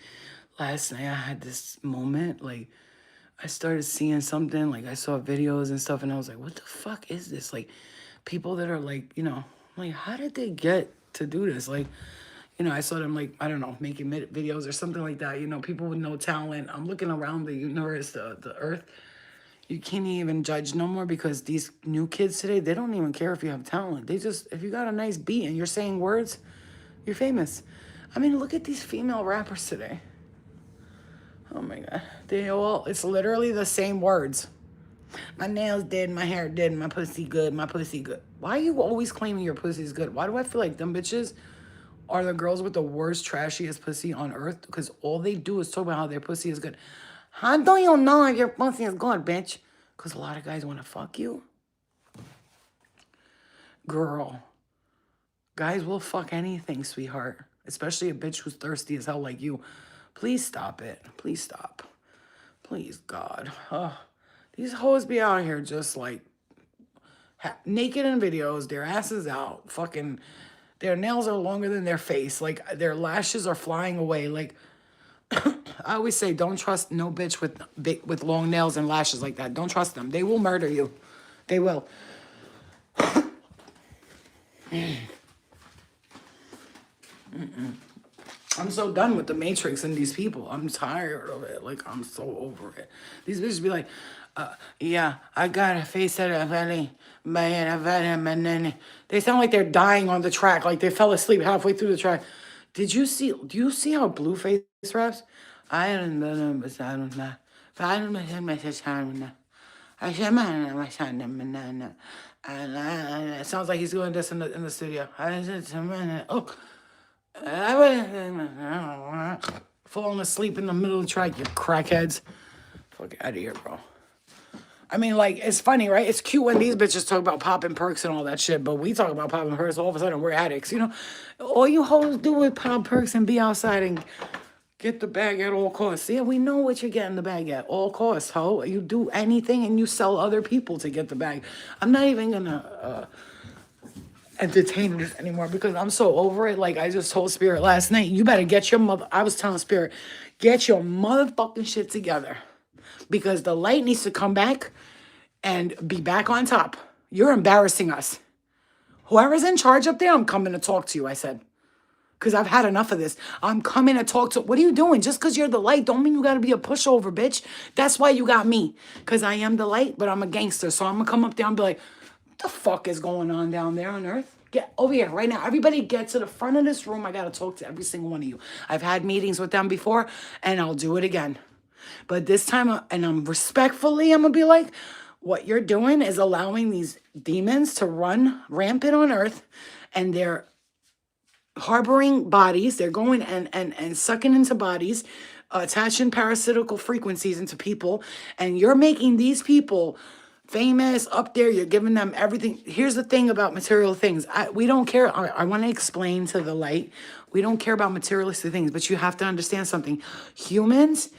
S2: last night I had this moment, like, I started seeing something, like, I saw videos and stuff, and I was like, what the fuck is this? Like, people that are, like, you know, like, how did they get to do this? Like, you know, I saw them, like, I don't know, making videos or something like that. You know, people with no talent. I'm looking around the universe, the earth. You can't even judge no more because these new kids today, they don't even care if you have talent. They just, if you got a nice beat and you're saying words, you're famous. I mean, look at these female rappers today. Oh my God. It's literally the same words. My nails did, my hair did, my pussy good, my pussy good. Why are you always claiming your pussy's good? Why do I feel like them bitches are the girls with the worst, trashiest pussy on earth? Because all they do is talk about how their pussy is good. How do you know if your pussy is good, bitch? Because a lot of guys want to fuck you. Girl, guys will fuck anything, sweetheart. Especially a bitch who's thirsty as hell like you. Please stop it. Please stop. Please, God. These hoes be out here just like naked in videos, their asses out, fucking, their nails are longer than their face, like their lashes are flying away. Like I always say, don't trust no bitch with long nails and lashes like that. Don't trust them. They will murder you. They will. I'm so done with the Matrix and these people. I'm tired of it. Like, I'm so over it. These bitches be like, yeah, I got a face at a valley, and then they sound like they're dying on the track, like they fell asleep halfway through the track. Do you see how Blueface raps? I don't know, it sounds like he's doing this in the studio. Oh. Falling asleep in the middle of the track, you crackheads. Fuck out of here, bro. I mean, like, it's funny, right? It's cute when these bitches talk about popping perks and all that shit, but we talk about popping perks, all of a sudden we're addicts, you know? All you hoes do is pop perks and be outside and get the bag at all costs. Yeah, we know what you're getting the bag at all costs, ho. You do anything and you sell other people to get the bag. I'm not even gonna entertain this anymore because I'm so over it. Like I just told Spirit last night, you better get your I was telling Spirit, get your motherfucking shit together because the light needs to come back and be back on top. You're embarrassing us. Whoever's in charge up there, I'm coming to talk to you, I said. Because I've had enough of this. I'm coming to talk to... What are you doing? Just because you're the light don't mean you got to be a pushover, bitch. That's why you got me. Because I am the light, but I'm a gangster. So I'm going to come up there and be like, what the fuck is going on down there on Earth? Get over here right now. Everybody get to the front of this room. I got to talk to every single one of you. I've had meetings with them before, and I'll do it again. But this time, and I'm respectfully, I'm going to be like, what you're doing is allowing these demons to run rampant on Earth, and they're harboring bodies. They're going and sucking into bodies, attaching parasitical frequencies into people, and you're making these people famous up there. You're giving them everything. Here's the thing about material things. We don't care. I want to explain to the light. We don't care about materialistic things, but you have to understand something. Humans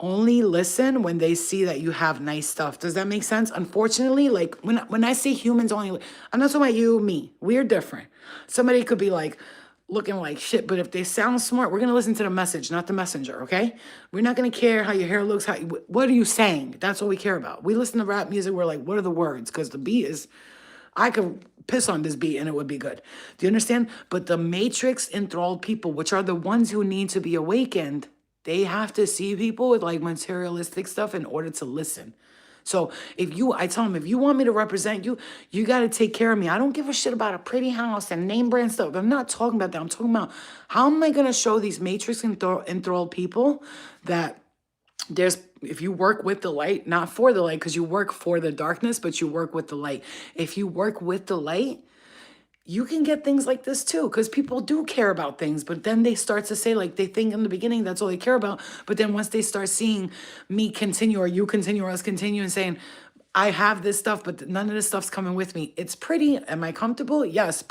S2: only listen when they see that you have nice stuff. Does that make sense? Unfortunately, like when I say humans only, I'm not talking about you, me. We're different. Somebody could be like looking like shit, but if they sound smart, we're gonna listen to the message, not the messenger, okay? We're not gonna care how your hair looks, what are you saying? That's what we care about. We listen to rap music, we're like, what are the words? Because the beat is, I could piss on this beat and it would be good. Do you understand? But the Matrix enthralled people, which are the ones who need to be awakened, they have to see people with like materialistic stuff in order to listen. So I tell them, if you want me to represent you, you got to take care of me. I don't give a shit about a pretty house and name brand stuff. I'm not talking about that. I'm talking about how am I going to show these Matrix enthralled people that if you work with the light, not for the light, because you work for the darkness, but you work with the light. If you work with the light, you can get things like this too, because people do care about things, but then they start to say, like, they think in the beginning that's all they care about, but then once they start seeing me continue or you continue or us continue and saying, I have this stuff, but none of this stuff's coming with me. It's pretty. Am I comfortable? Yes,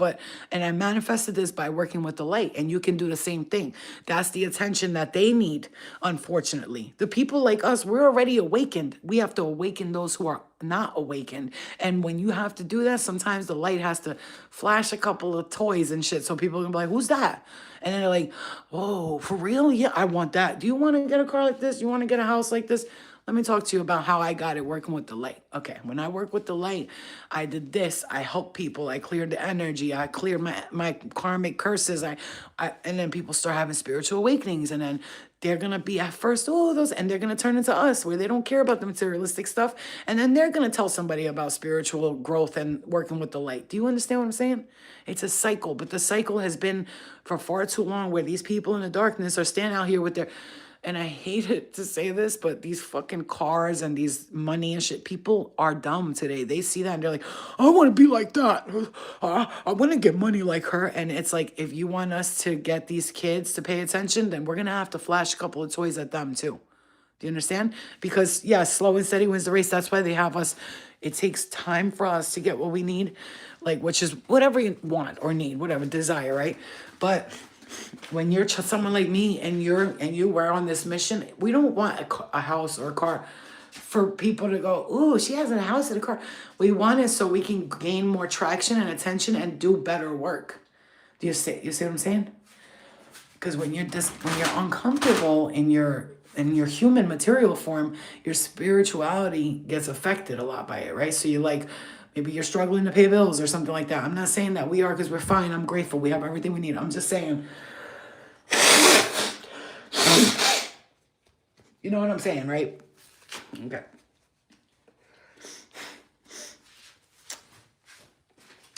S2: and I manifested this by working with the light, and you can do the same thing. That's the attention that they need, unfortunately. The people like us, we're already awakened. We have to awaken those who are not awakened. And when you have to do that, sometimes the light has to flash a couple of toys and shit so people can be like, who's that? And then they're like, oh, for real? Yeah, I want that. Do you want to get a car like this? You want to get a house like this? Let me talk to you about how I got it working with the light. Okay, when I work with the light, I did this. I help people. I cleared the energy. I cleared my karmic curses. And then people start having spiritual awakenings. And then they're going to be at first, and they're going to turn into us where they don't care about the materialistic stuff. And then they're going to tell somebody about spiritual growth and working with the light. Do you understand what I'm saying? It's a cycle, but the cycle has been for far too long where these people in the darkness are standing out here with their... And I hate it to say this, but these fucking cars and these money and shit, people are dumb today. They see that and they're like, I want to be like that. I want to get money like her. And it's like, if you want us to get these kids to pay attention, then we're going to have to flash a couple of toys at them too.
S1: Do you understand? Because yeah, slow and steady wins the race. That's why they have us. It takes time for us to get what we need, like which is whatever you want or need, whatever desire, right? But when you're someone like me and we're on this mission, we don't want a house or a car for people to go, ooh, she has a house and a car. We want it so we can gain more traction and attention and do better work. Do you see what I'm saying? Because when you're uncomfortable in your human material form, your spirituality gets affected a lot by it, right? So you like, maybe you're struggling to pay bills or something like that. I'm not saying that we are, because we're fine. I'm grateful. We have everything we need. I'm just saying, you know what I'm saying, right? Okay.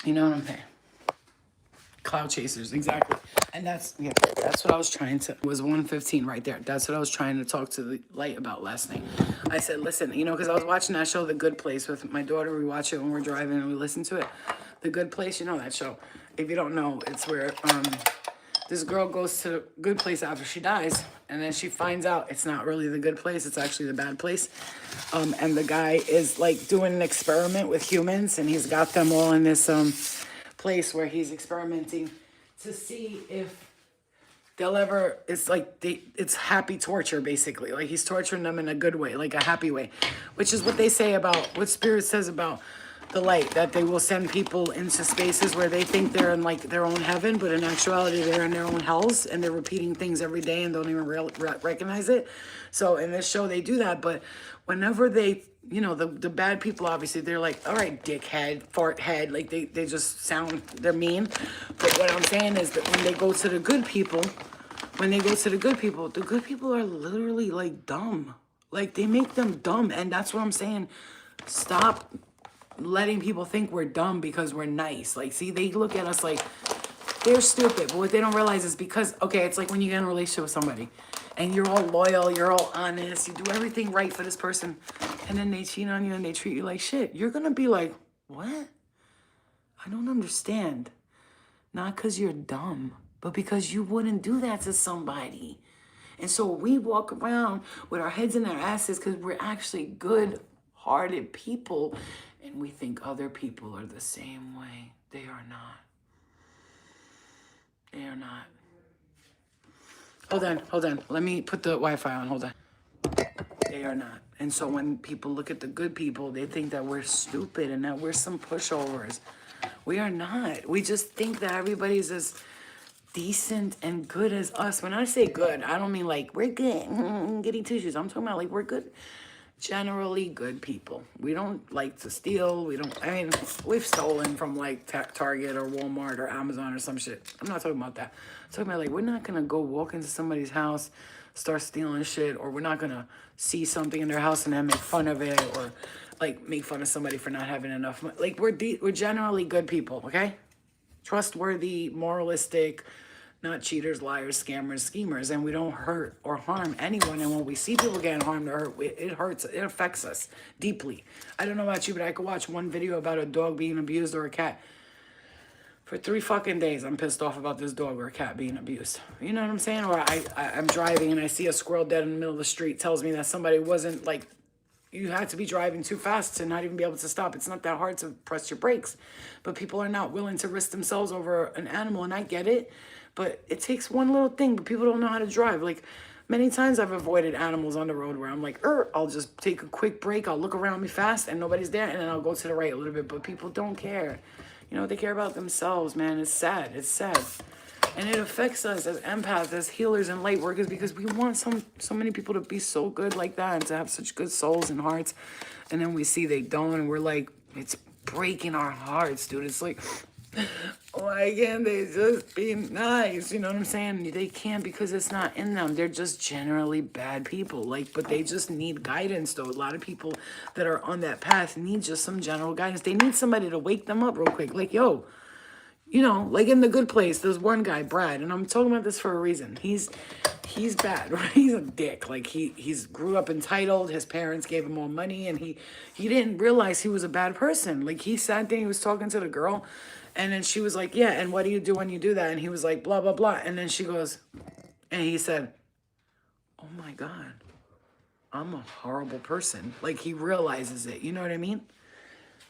S1: You know what I'm saying? Cloud chasers, exactly. And that's what I was trying to, it was 1:15 right there. That's what I was trying to talk to the light about last night. I said, listen, because I was watching that show, The Good Place, with my daughter. We watch it when we're driving and we listen to it. The Good Place, you know that show. If you don't know, it's where this girl goes to the good place after she dies, and then she finds out it's not really the good place, it's actually the bad place. And the guy is like doing an experiment with humans, and he's got them all in this place where he's experimenting to see if they'll ever, it's happy torture, basically. Like he's torturing them in a good way, like a happy way, which is what they say about, what Spirit says about the light, that they will send people into spaces where they think they're in like their own heaven, but in actuality they're in their own hells, and they're repeating things every day and don't even recognize it. So in this show they do that, but whenever they, the bad people, obviously they're like, all right, dickhead, fart head, like they just sound, they're mean. But what I'm saying is that when they go to the good people, the good people are literally like dumb. Like they make them dumb. And that's what I'm saying. Stop letting people think we're dumb because we're nice. Like, see, they look at us like they're stupid. But what they don't realize is because, okay, it's like when you get in a relationship with somebody and you're all loyal, you're all honest, you do everything right for this person, and then they cheat on you and they treat you like shit. You're going to be like, what? I don't understand. Not because you're dumb, but because you wouldn't do that to somebody. And so we walk around with our heads in our asses because we're actually good-hearted people, and we think other people are the same way. They are not. They are not. Hold on. Let me put the Wi-Fi on. Hold on. They are not. And so when people look at the good people, they think that we're stupid and that we're some pushovers. We are not. We just think that everybody's as decent and good as us. When I say good, I don't mean like we're good, getting tissues. I'm talking about like we're good, generally good people. We don't like to steal. We've stolen from like Target or Walmart or Amazon or some shit. I'm not talking about that. I'm talking about like we're not gonna go walk into somebody's house, start stealing shit, or we're not gonna see something in their house and then make fun of it, or like make fun of somebody for not having enough money. Like we're generally good people, okay? Trustworthy, moralistic, not cheaters, liars, scammers, schemers, and we don't hurt or harm anyone. And when we see people getting harmed or hurt, it hurts. It affects us deeply. I don't know about you, but I could watch one video about a dog being abused or a cat. For 3 fucking days, I'm pissed off about this dog or a cat being abused. You know what I'm saying? Or I'm driving and I see a squirrel dead in the middle of the street. Tells me that somebody wasn't like, you had to be driving too fast to not even be able to stop. It's not that hard to press your brakes. But people are not willing to risk themselves over an animal, and I get it. But it takes one little thing, but people don't know how to drive. Like, many times I've avoided animals on the road where I'm like, I'll just take a quick break. I'll look around me fast and nobody's there, and then I'll go to the right a little bit. But people don't care. They care about themselves, man. It's sad. It's sad. And it affects us as empaths, as healers and light workers, because we want so many people to be so good like that and to have such good souls and hearts. And then we see they don't, and we're like, it's breaking our hearts, dude. It's like, why can't they just be nice? You know what I'm saying? They can't, because it's not in them. They're just generally bad people. But they just need guidance, though. A lot of people that are on that path need just some general guidance. They need somebody to wake them up real quick. Like, yo, like in The Good Place, there's one guy, Brad, and I'm talking about this for a reason. He's bad, right? He's a dick. Like he's grew up entitled. His parents gave him all money, and he didn't realize he was a bad person. Like he sat there, he was talking to the girl, and then she was like, yeah, and what do you do when you do that? And he was like, blah, blah, blah. And then she goes, and he said, oh my God, I'm a horrible person. Like, he realizes it. You know what I mean?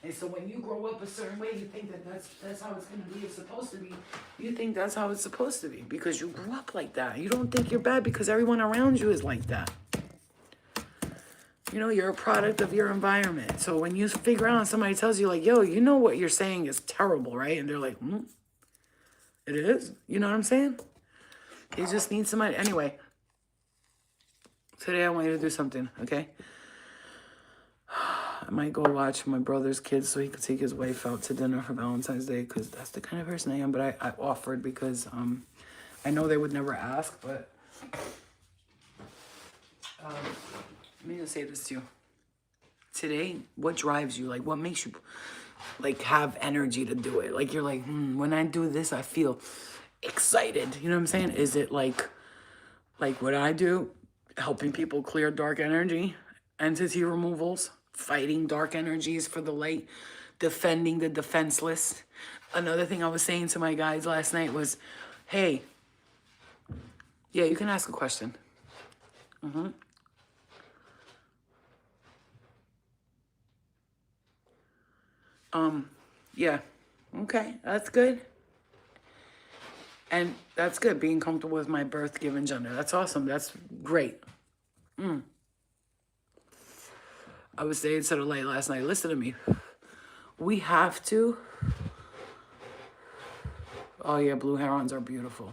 S1: And so when you grow up a certain way, you think that that's how it's going to be, it's supposed to be. You think that's how it's supposed to be because you grew up like that. You don't think you're bad because everyone around you is like that. You know, you're a product of your environment. So when you figure out and somebody tells you like, yo, you know what you're saying is terrible, right? And they're like, it is? You know what I'm saying? You just need somebody. Anyway, today I want you to do something, okay? I might go watch my brother's kids so he could take his wife out to dinner for Valentine's Day because that's the kind of person I am. But I offered because I know they would never ask, but let me just say this to you. Today, what drives you? Like, what makes you, like, have energy to do it? Like, you're like, when I do this, I feel excited. You know what I'm saying? Is it like what I do, helping people clear dark energy, entity removals, fighting dark energies for the light, defending the defenseless? Another thing I was saying to my guys last night was, hey, yeah, you can ask a question. Yeah, okay, that's good. And that's good, being comfortable with my birth-given gender. That's awesome, that's great. I was saying to the light last night, listen to me. We have to. Oh yeah, blue herons are beautiful.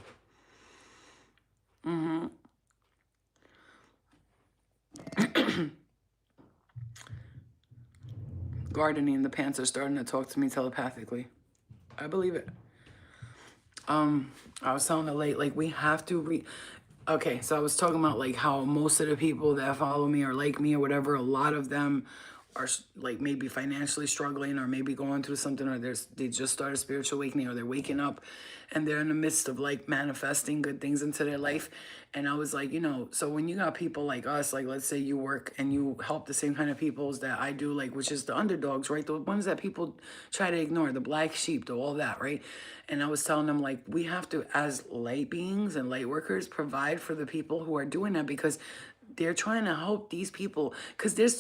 S1: Gardening, the pants are starting to talk to me telepathically. I believe it. I was telling the late, like, we have to okay, so I was talking about like how most of the people that follow me or like me or whatever, a lot of them are like maybe financially struggling or maybe going through something, or they just started spiritual awakening, or they're waking up and they're in the midst of like manifesting good things into their life. And I was like, you know, so when you got people like us, like let's say you work and you help the same kind of peoples that I do, like, which is the underdogs, right? The ones that people try to ignore, the black sheep, the all that, right? And I was telling them, like, we have to, as light beings and light workers, provide for the people who are doing that, because they're trying to help these people. Because there's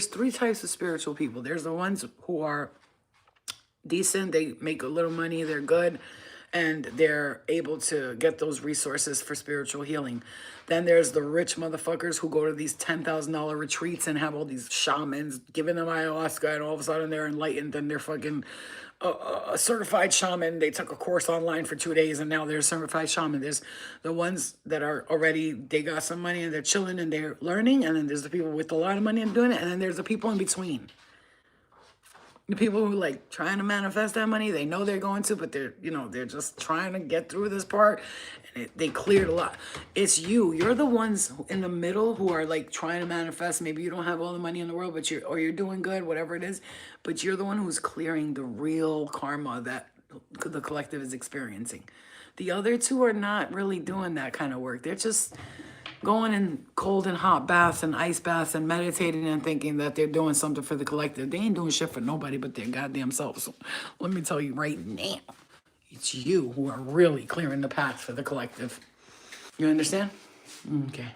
S1: three types of spiritual people. There's the ones who are decent, they make a little money, they're good, and they're able to get those resources for spiritual healing. Then there's the rich motherfuckers who go to these $10,000 retreats and have all these shamans giving them ayahuasca, and all of a sudden they're enlightened and they're fucking a certified shaman. They took a course online for 2 days and now they're a certified shaman. There's the ones that are already, they got some money and they're chilling and they're learning, and then there's the people with a lot of money and doing it, and then there's the people in between. The people who like trying to manifest that money, they know they're going to, but they're just trying to get through this part, and they cleared a lot. It's you're the ones in the middle who are like trying to manifest. Maybe you don't have all the money in the world, but you're doing good, whatever it is, but you're the one who's clearing the real karma that the collective is experiencing. The other two are not really doing that kind of work. They're just going in cold and hot baths and ice baths and meditating and thinking that they're doing something for the collective. They ain't doing shit for nobody but their goddamn selves. So let me tell you right now, it's you who are really clearing the path for the collective. You understand? Okay.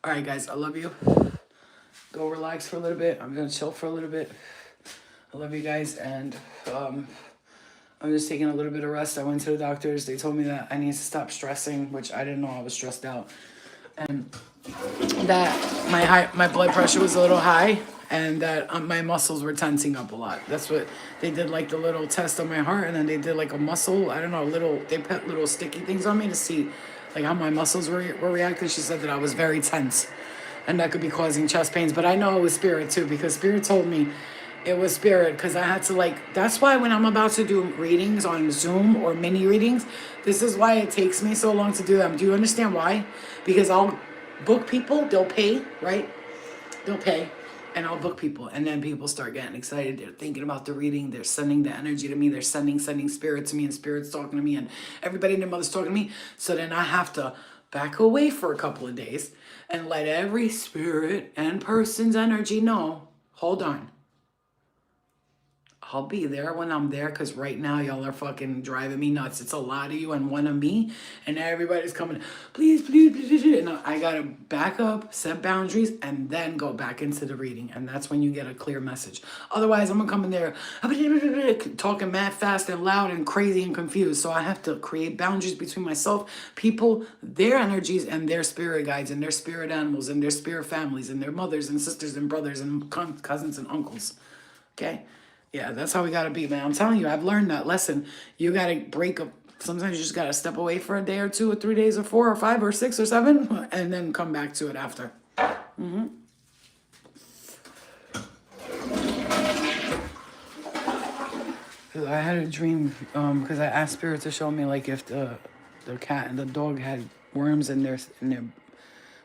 S1: All right, guys, I love you. Go relax for a little bit. I'm gonna chill for a little bit. I love you guys, and I'm just taking a little bit of rest. I went to the doctors. They told me that I need to stop stressing, which I didn't know I was stressed out. And that my blood pressure was a little high, and that my muscles were tensing up a lot. That's what they did, like the little test on my heart, and then they did like a muscle, I don't know, they put little sticky things on me to see like how my muscles were reacting. She said that I was very tense, and that could be causing chest pains. But I know it was spirit too, because spirit told me it was spirit, because I had to that's why when I'm about to do readings on Zoom or mini readings, this is why it takes me so long to do them. Do you understand why? Because I'll book people, they'll pay, right? They'll pay, and I'll book people, and then people start getting excited. They're thinking about the reading, they're sending the energy to me, they're sending spirit to me, and spirit's talking to me, and everybody and their mother's talking to me. So then I have to back away for a couple of days and let every spirit and person's energy know, hold on. I'll be there when I'm there, because right now y'all are fucking driving me nuts. It's a lot of you and one of me, and everybody's coming, please, please, please, please. And I gotta back up, set boundaries, and then go back into the reading. And that's when you get a clear message. Otherwise, I'm gonna come in there talking mad fast and loud and crazy and confused. So I have to create boundaries between myself, people, their energies, and their spirit guides, and their spirit animals, and their spirit families, and their mothers and sisters and brothers and cousins and uncles. Okay? Yeah, that's how we gotta be, man. I'm telling you, I've learned that lesson. You gotta break up. Sometimes you just gotta step away for a day or 2 or 3 days or 4 or 5 or 6 or 7, and then come back to it after. I had a dream because I asked Spirit to show me, like, if the cat and the dog had worms in their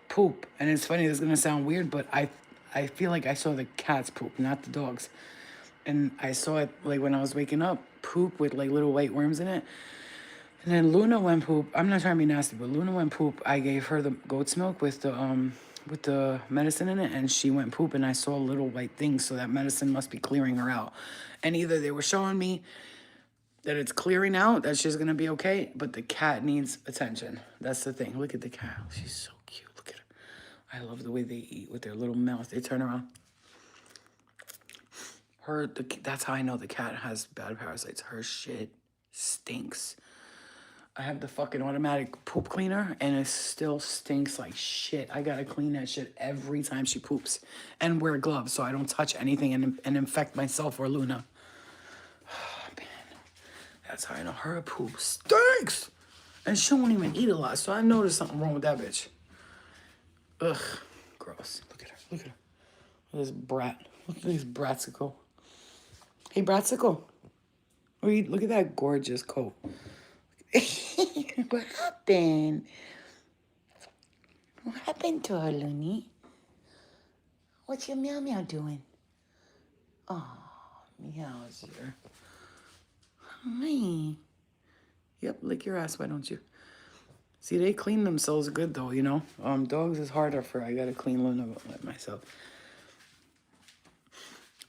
S1: poop. And it's funny, this is gonna sound weird, but I feel like I saw the cat's poop, not the dog's. And I saw it, like, when I was waking up, poop with, like, little white worms in it. And then Luna went poop. I'm not trying to be nasty, but Luna went poop. I gave her the goat's milk with the medicine in it, and she went poop, and I saw little white things, so that medicine must be clearing her out. And either they were showing me that it's clearing out, that she's gonna be okay, but the cat needs attention. That's the thing. Look at the cat. She's so cute. Look at her. I love the way they eat with their little mouth. They turn around. That's how I know the cat has bad parasites. Her shit stinks. I have the fucking automatic poop cleaner, and it still stinks like shit. I gotta clean that shit every time she poops, and wear gloves so I don't touch anything and infect myself or Luna. Oh, man, that's how I know her poop stinks, and she won't even eat a lot. So I know there's something wrong with that bitch. Ugh, gross. Look at her. Look at her. Look at this brat. Look at this bratsicle. Hey, bratsicle. Look at that gorgeous coat. What happened? What happened to her, Looney? What's your meow meow doing? Oh, meow's here. Hi. Yep, lick your ass, why don't you? See, they clean themselves good though, you know. Dogs is harder I gotta clean Luna myself.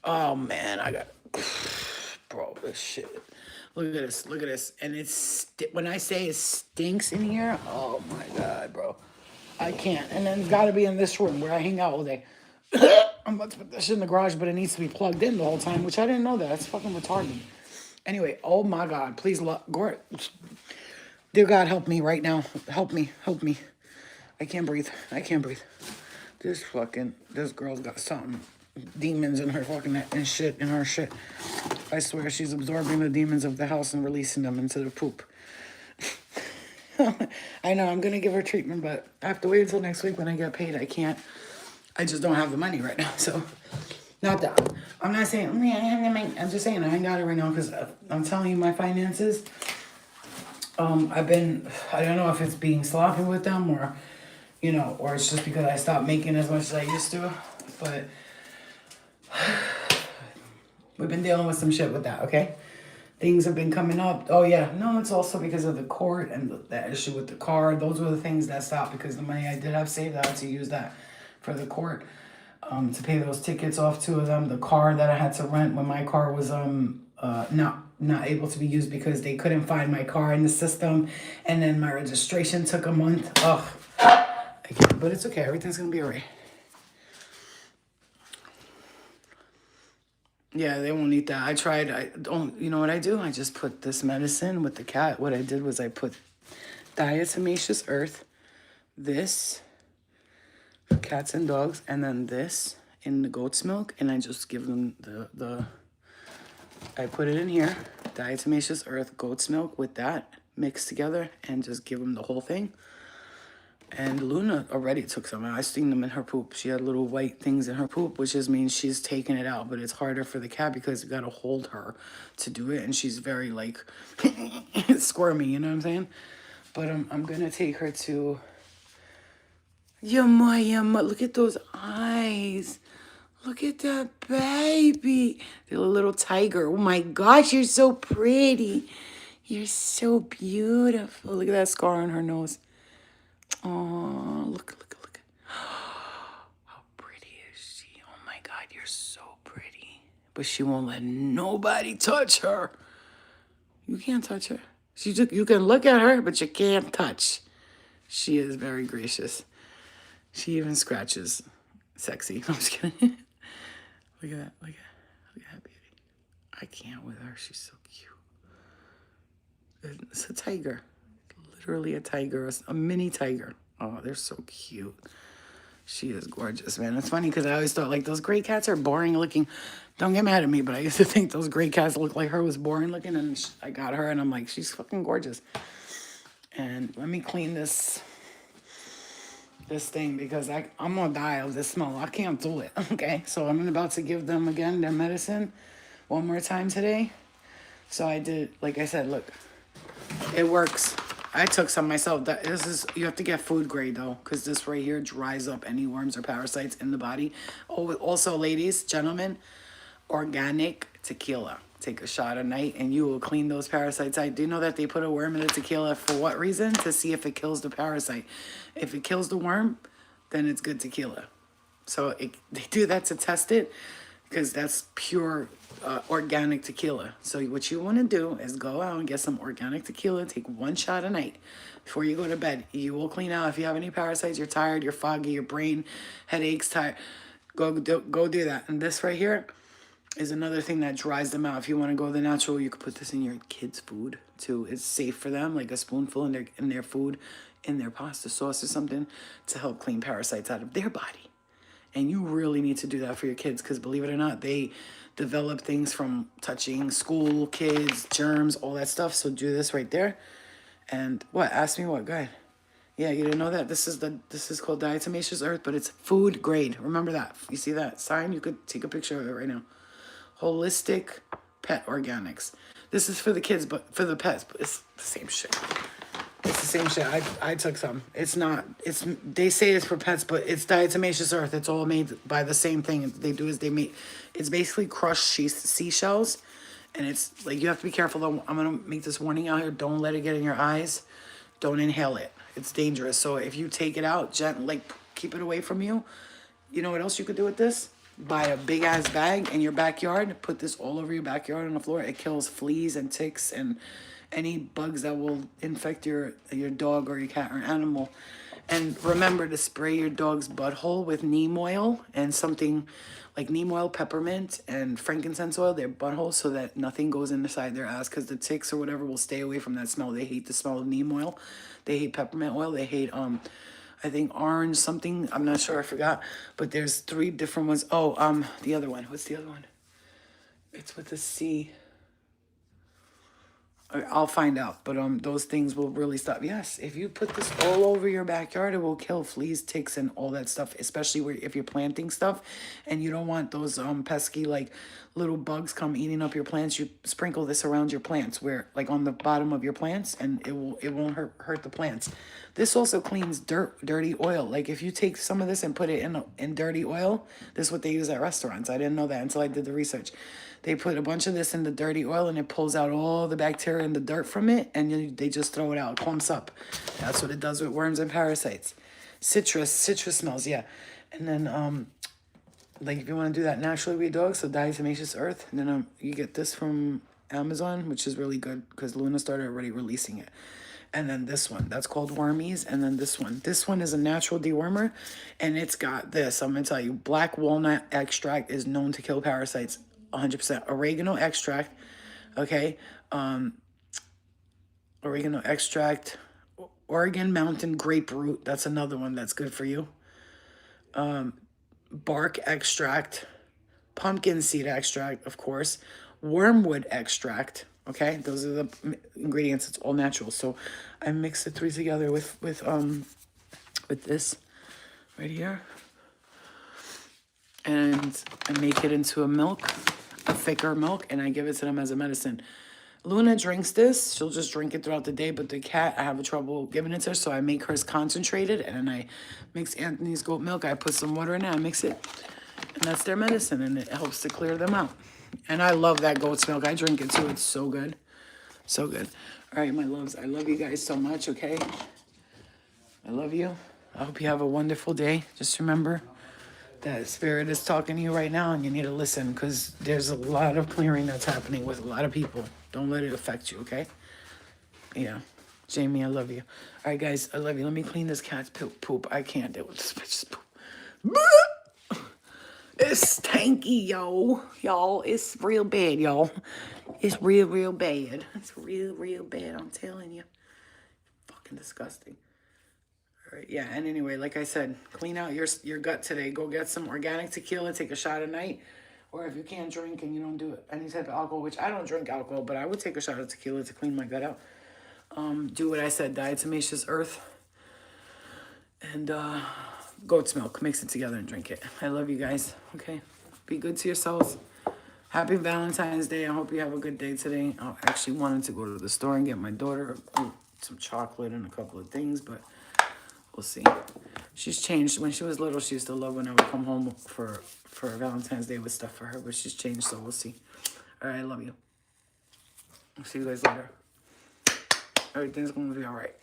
S1: Oh man, bro, this shit. Look at this. And when I say it stinks in here, oh my God, bro. I can't. And then it's gotta be in this room where I hang out all day. I'm about to put this shit in the garage, but it needs to be plugged in the whole time, which I didn't know that. That's fucking retarded. Anyway, oh my God, please, dear God, help me right now. Help me. I can't breathe. This girl's got something. Demons in her fucking and shit in her shit. I swear she's absorbing the demons of the house and releasing them into the poop. I know, I'm gonna give her treatment, but I have to wait until next week when I get paid. I just don't have the money right now, so. Not that. I'm not saying, I have the money. I'm just saying I ain't got it right now, because I'm telling you my finances. I don't know if it's being sloppy with them, or, you know, or it's just because I stopped making as much as I used to, but we've been dealing with some shit with that, okay? Things have been coming up. Oh, yeah. No, it's also because of the court and that issue with the car. Those were the things that stopped, because the money I did have saved, I had to use that for the court, to pay those tickets off, 2 of them. The car that I had to rent when my car was not able to be used because they couldn't find my car in the system. And then my registration took a month. Ugh. But it's okay. Everything's going to be all right. Yeah, they won't eat that. You know what I do? I just put this medicine with the cat. What I did was I put diatomaceous earth, this for cats and dogs, and then this in the goat's milk, and I just give them I put it in here, diatomaceous earth, goat's milk with that mixed together, and just give them the whole thing. And Luna already took some. I seen them in her poop. She had little white things in her poop, which just means she's taking it out. But it's harder for the cat because you got to hold her to do it. And she's very, like, squirmy, you know what I'm saying? But I'm going to take her to... Yumma. Look at those eyes. Look at that baby. The little tiger. Oh, my gosh, you're so pretty. You're so beautiful. Look at that scar on her nose. Oh, look. How pretty is she? Oh my God, you're so pretty. but she won't let nobody touch her. You can't touch her. You can look at her, but you can't touch. She is very gracious. She even scratches. Sexy. I'm just kidding. Look at that. Look at that beauty. I can't with her. She's so cute. It's a tiger. Literally a tiger. A mini tiger. Oh, they're so cute. She is gorgeous, man. It's funny because I always thought, like, those gray cats are boring looking. Don't get mad at me, but I used to think those gray cats looked like her was boring looking, and I got her, and I'm like, she's fucking gorgeous. And let me clean this thing because I'm gonna die of this smell. I can't do it, okay? So I'm about to give them, again, their medicine one more time today. So I did, like I said, look, it works. I took some myself. You have to get food grade though, because this right here dries up any worms or parasites in the body. Oh, also, ladies, gentlemen, organic tequila. Take a shot a night and you will clean those parasites out. Do you know that they put a worm in the tequila for what reason? To see if it kills the parasite. If it kills the worm, then it's good tequila. So they do that to test it, because that's pure organic tequila. So what you want to do is go out and get some organic tequila. Take one shot a night before you go to bed. You will clean out. If you have any parasites, you're tired, you're foggy, your brain, headaches, tired, go do that. And this right here is another thing that dries them out. If you want to go the natural, you could put this in your kids' food too. It's safe for them, like a spoonful in their food, in their pasta sauce or something, to help clean parasites out of their body. And you really need to do that for your kids, because believe it or not, they develop things from touching school, kids, germs, all that stuff. So do this right there. And what? Ask me what? Go ahead. Yeah, you didn't know that? This is called diatomaceous earth, but it's food grade. Remember that. You see that sign? You could take a picture of it right now. Holistic Pet Organics. This is for the kids, but for the pets, but it's the same shit. It's the same shit. I took some. They say it's for pets, but it's diatomaceous earth. It's all made by the same thing. They do is it's basically crushed seashells, and it's like, you have to be careful though. I'm gonna make this warning out here. Don't let it get in your eyes. Don't inhale it. It's dangerous. So if you take it out, keep it away from you. You know what else you could do with this? Buy a big ass bag in your backyard. Put this all over your backyard on the floor. It kills fleas and ticks and any bugs that will infect your dog or your cat or animal. And remember to spray your dog's butthole with neem oil and something like neem oil, peppermint, and frankincense oil, their butthole, so that nothing goes inside their ass, because the ticks or whatever will stay away from that smell. They hate the smell of neem oil. They hate peppermint oil. They hate, I think orange something. I'm not sure. I forgot. But there's 3 different ones. Oh, the other one. What's the other one? It's with a C. I'll find out, but those things will really stop. Yes, if you put this all over your backyard, it will kill fleas, ticks, and all that stuff. Especially if you're planting stuff, and you don't want those pesky like little bugs come eating up your plants. You sprinkle this around your plants, where like on the bottom of your plants, and it won't hurt the plants. This also cleans dirty oil. Like if you take some of this and put it in dirty oil, this is what they use at restaurants. I didn't know that until I did the research. They put a bunch of this in the dirty oil, and it pulls out all the bacteria and the dirt from it, and they just throw it out. It clumps up. That's what it does with worms and parasites. Citrus smells, yeah. And then, like if you want to do that naturally with your dog, so diatomaceous earth, and then you get this from Amazon, which is really good because Luna started already releasing it. And then this one, that's called Wormies. And then this one is a natural dewormer, and it's got this. I'm going to tell you, black walnut extract is known to kill parasites 100%. Oregano extract, okay? Oregano extract, Oregon Mountain grape root, that's another one that's good for you. Bark extract, pumpkin seed extract, of course, wormwood extract. Okay, those are the ingredients. It's all natural. So I mix the 3 together with this right here, and I make it into a milk, a thicker milk, and I give it to them as a medicine. Luna drinks this. She'll just drink it throughout the day, but the cat, I have trouble giving it to her, so I make hers concentrated, and then I mix Anthony's goat milk. I put some water in it, I mix it, and that's their medicine, and it helps to clear them out. And I love that goat's milk. I drink it too. It's so good. So good. All right, my loves. I love you guys so much, okay? I love you. I hope you have a wonderful day. Just remember that spirit is talking to you right now, and you need to listen, because there's a lot of clearing that's happening with a lot of people. Don't let it affect you, okay? Yeah. Jamie, I love you. All right, guys, I love you. Let me clean this cat's poop. I can't deal with this bitch's poop. It's stanky, yo. Y'all, it's real bad, y'all. It's real bad. It's real bad, I'm telling you. Fucking disgusting. All right, yeah, and anyway, like I said, clean out your gut today. Go get some organic tequila, take a shot a night. Or if you can't drink and you don't do any type of alcohol, which I don't drink alcohol, but I would take a shot of tequila to clean my gut out. Do what I said, diatomaceous earth and goat's milk. Mix it together and drink it. I love you guys, okay? Be good to yourselves. Happy Valentine's Day. I hope you have a good day today. I actually wanted to go to the store and get my daughter some chocolate and a couple of things, but we'll see. She's changed. When she was little, she used to love when I would come home for Valentine's Day with stuff for her, but she's changed, so we'll see. All right, I love you. I'll see you guys later. Everything's going to be all right.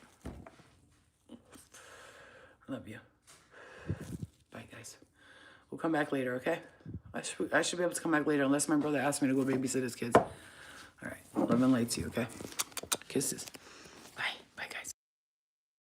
S1: I love you. Bye, guys. We'll come back later, okay? I should be able to come back later unless my brother asks me to go babysit his kids. All right. Love and light to you, okay? Kisses.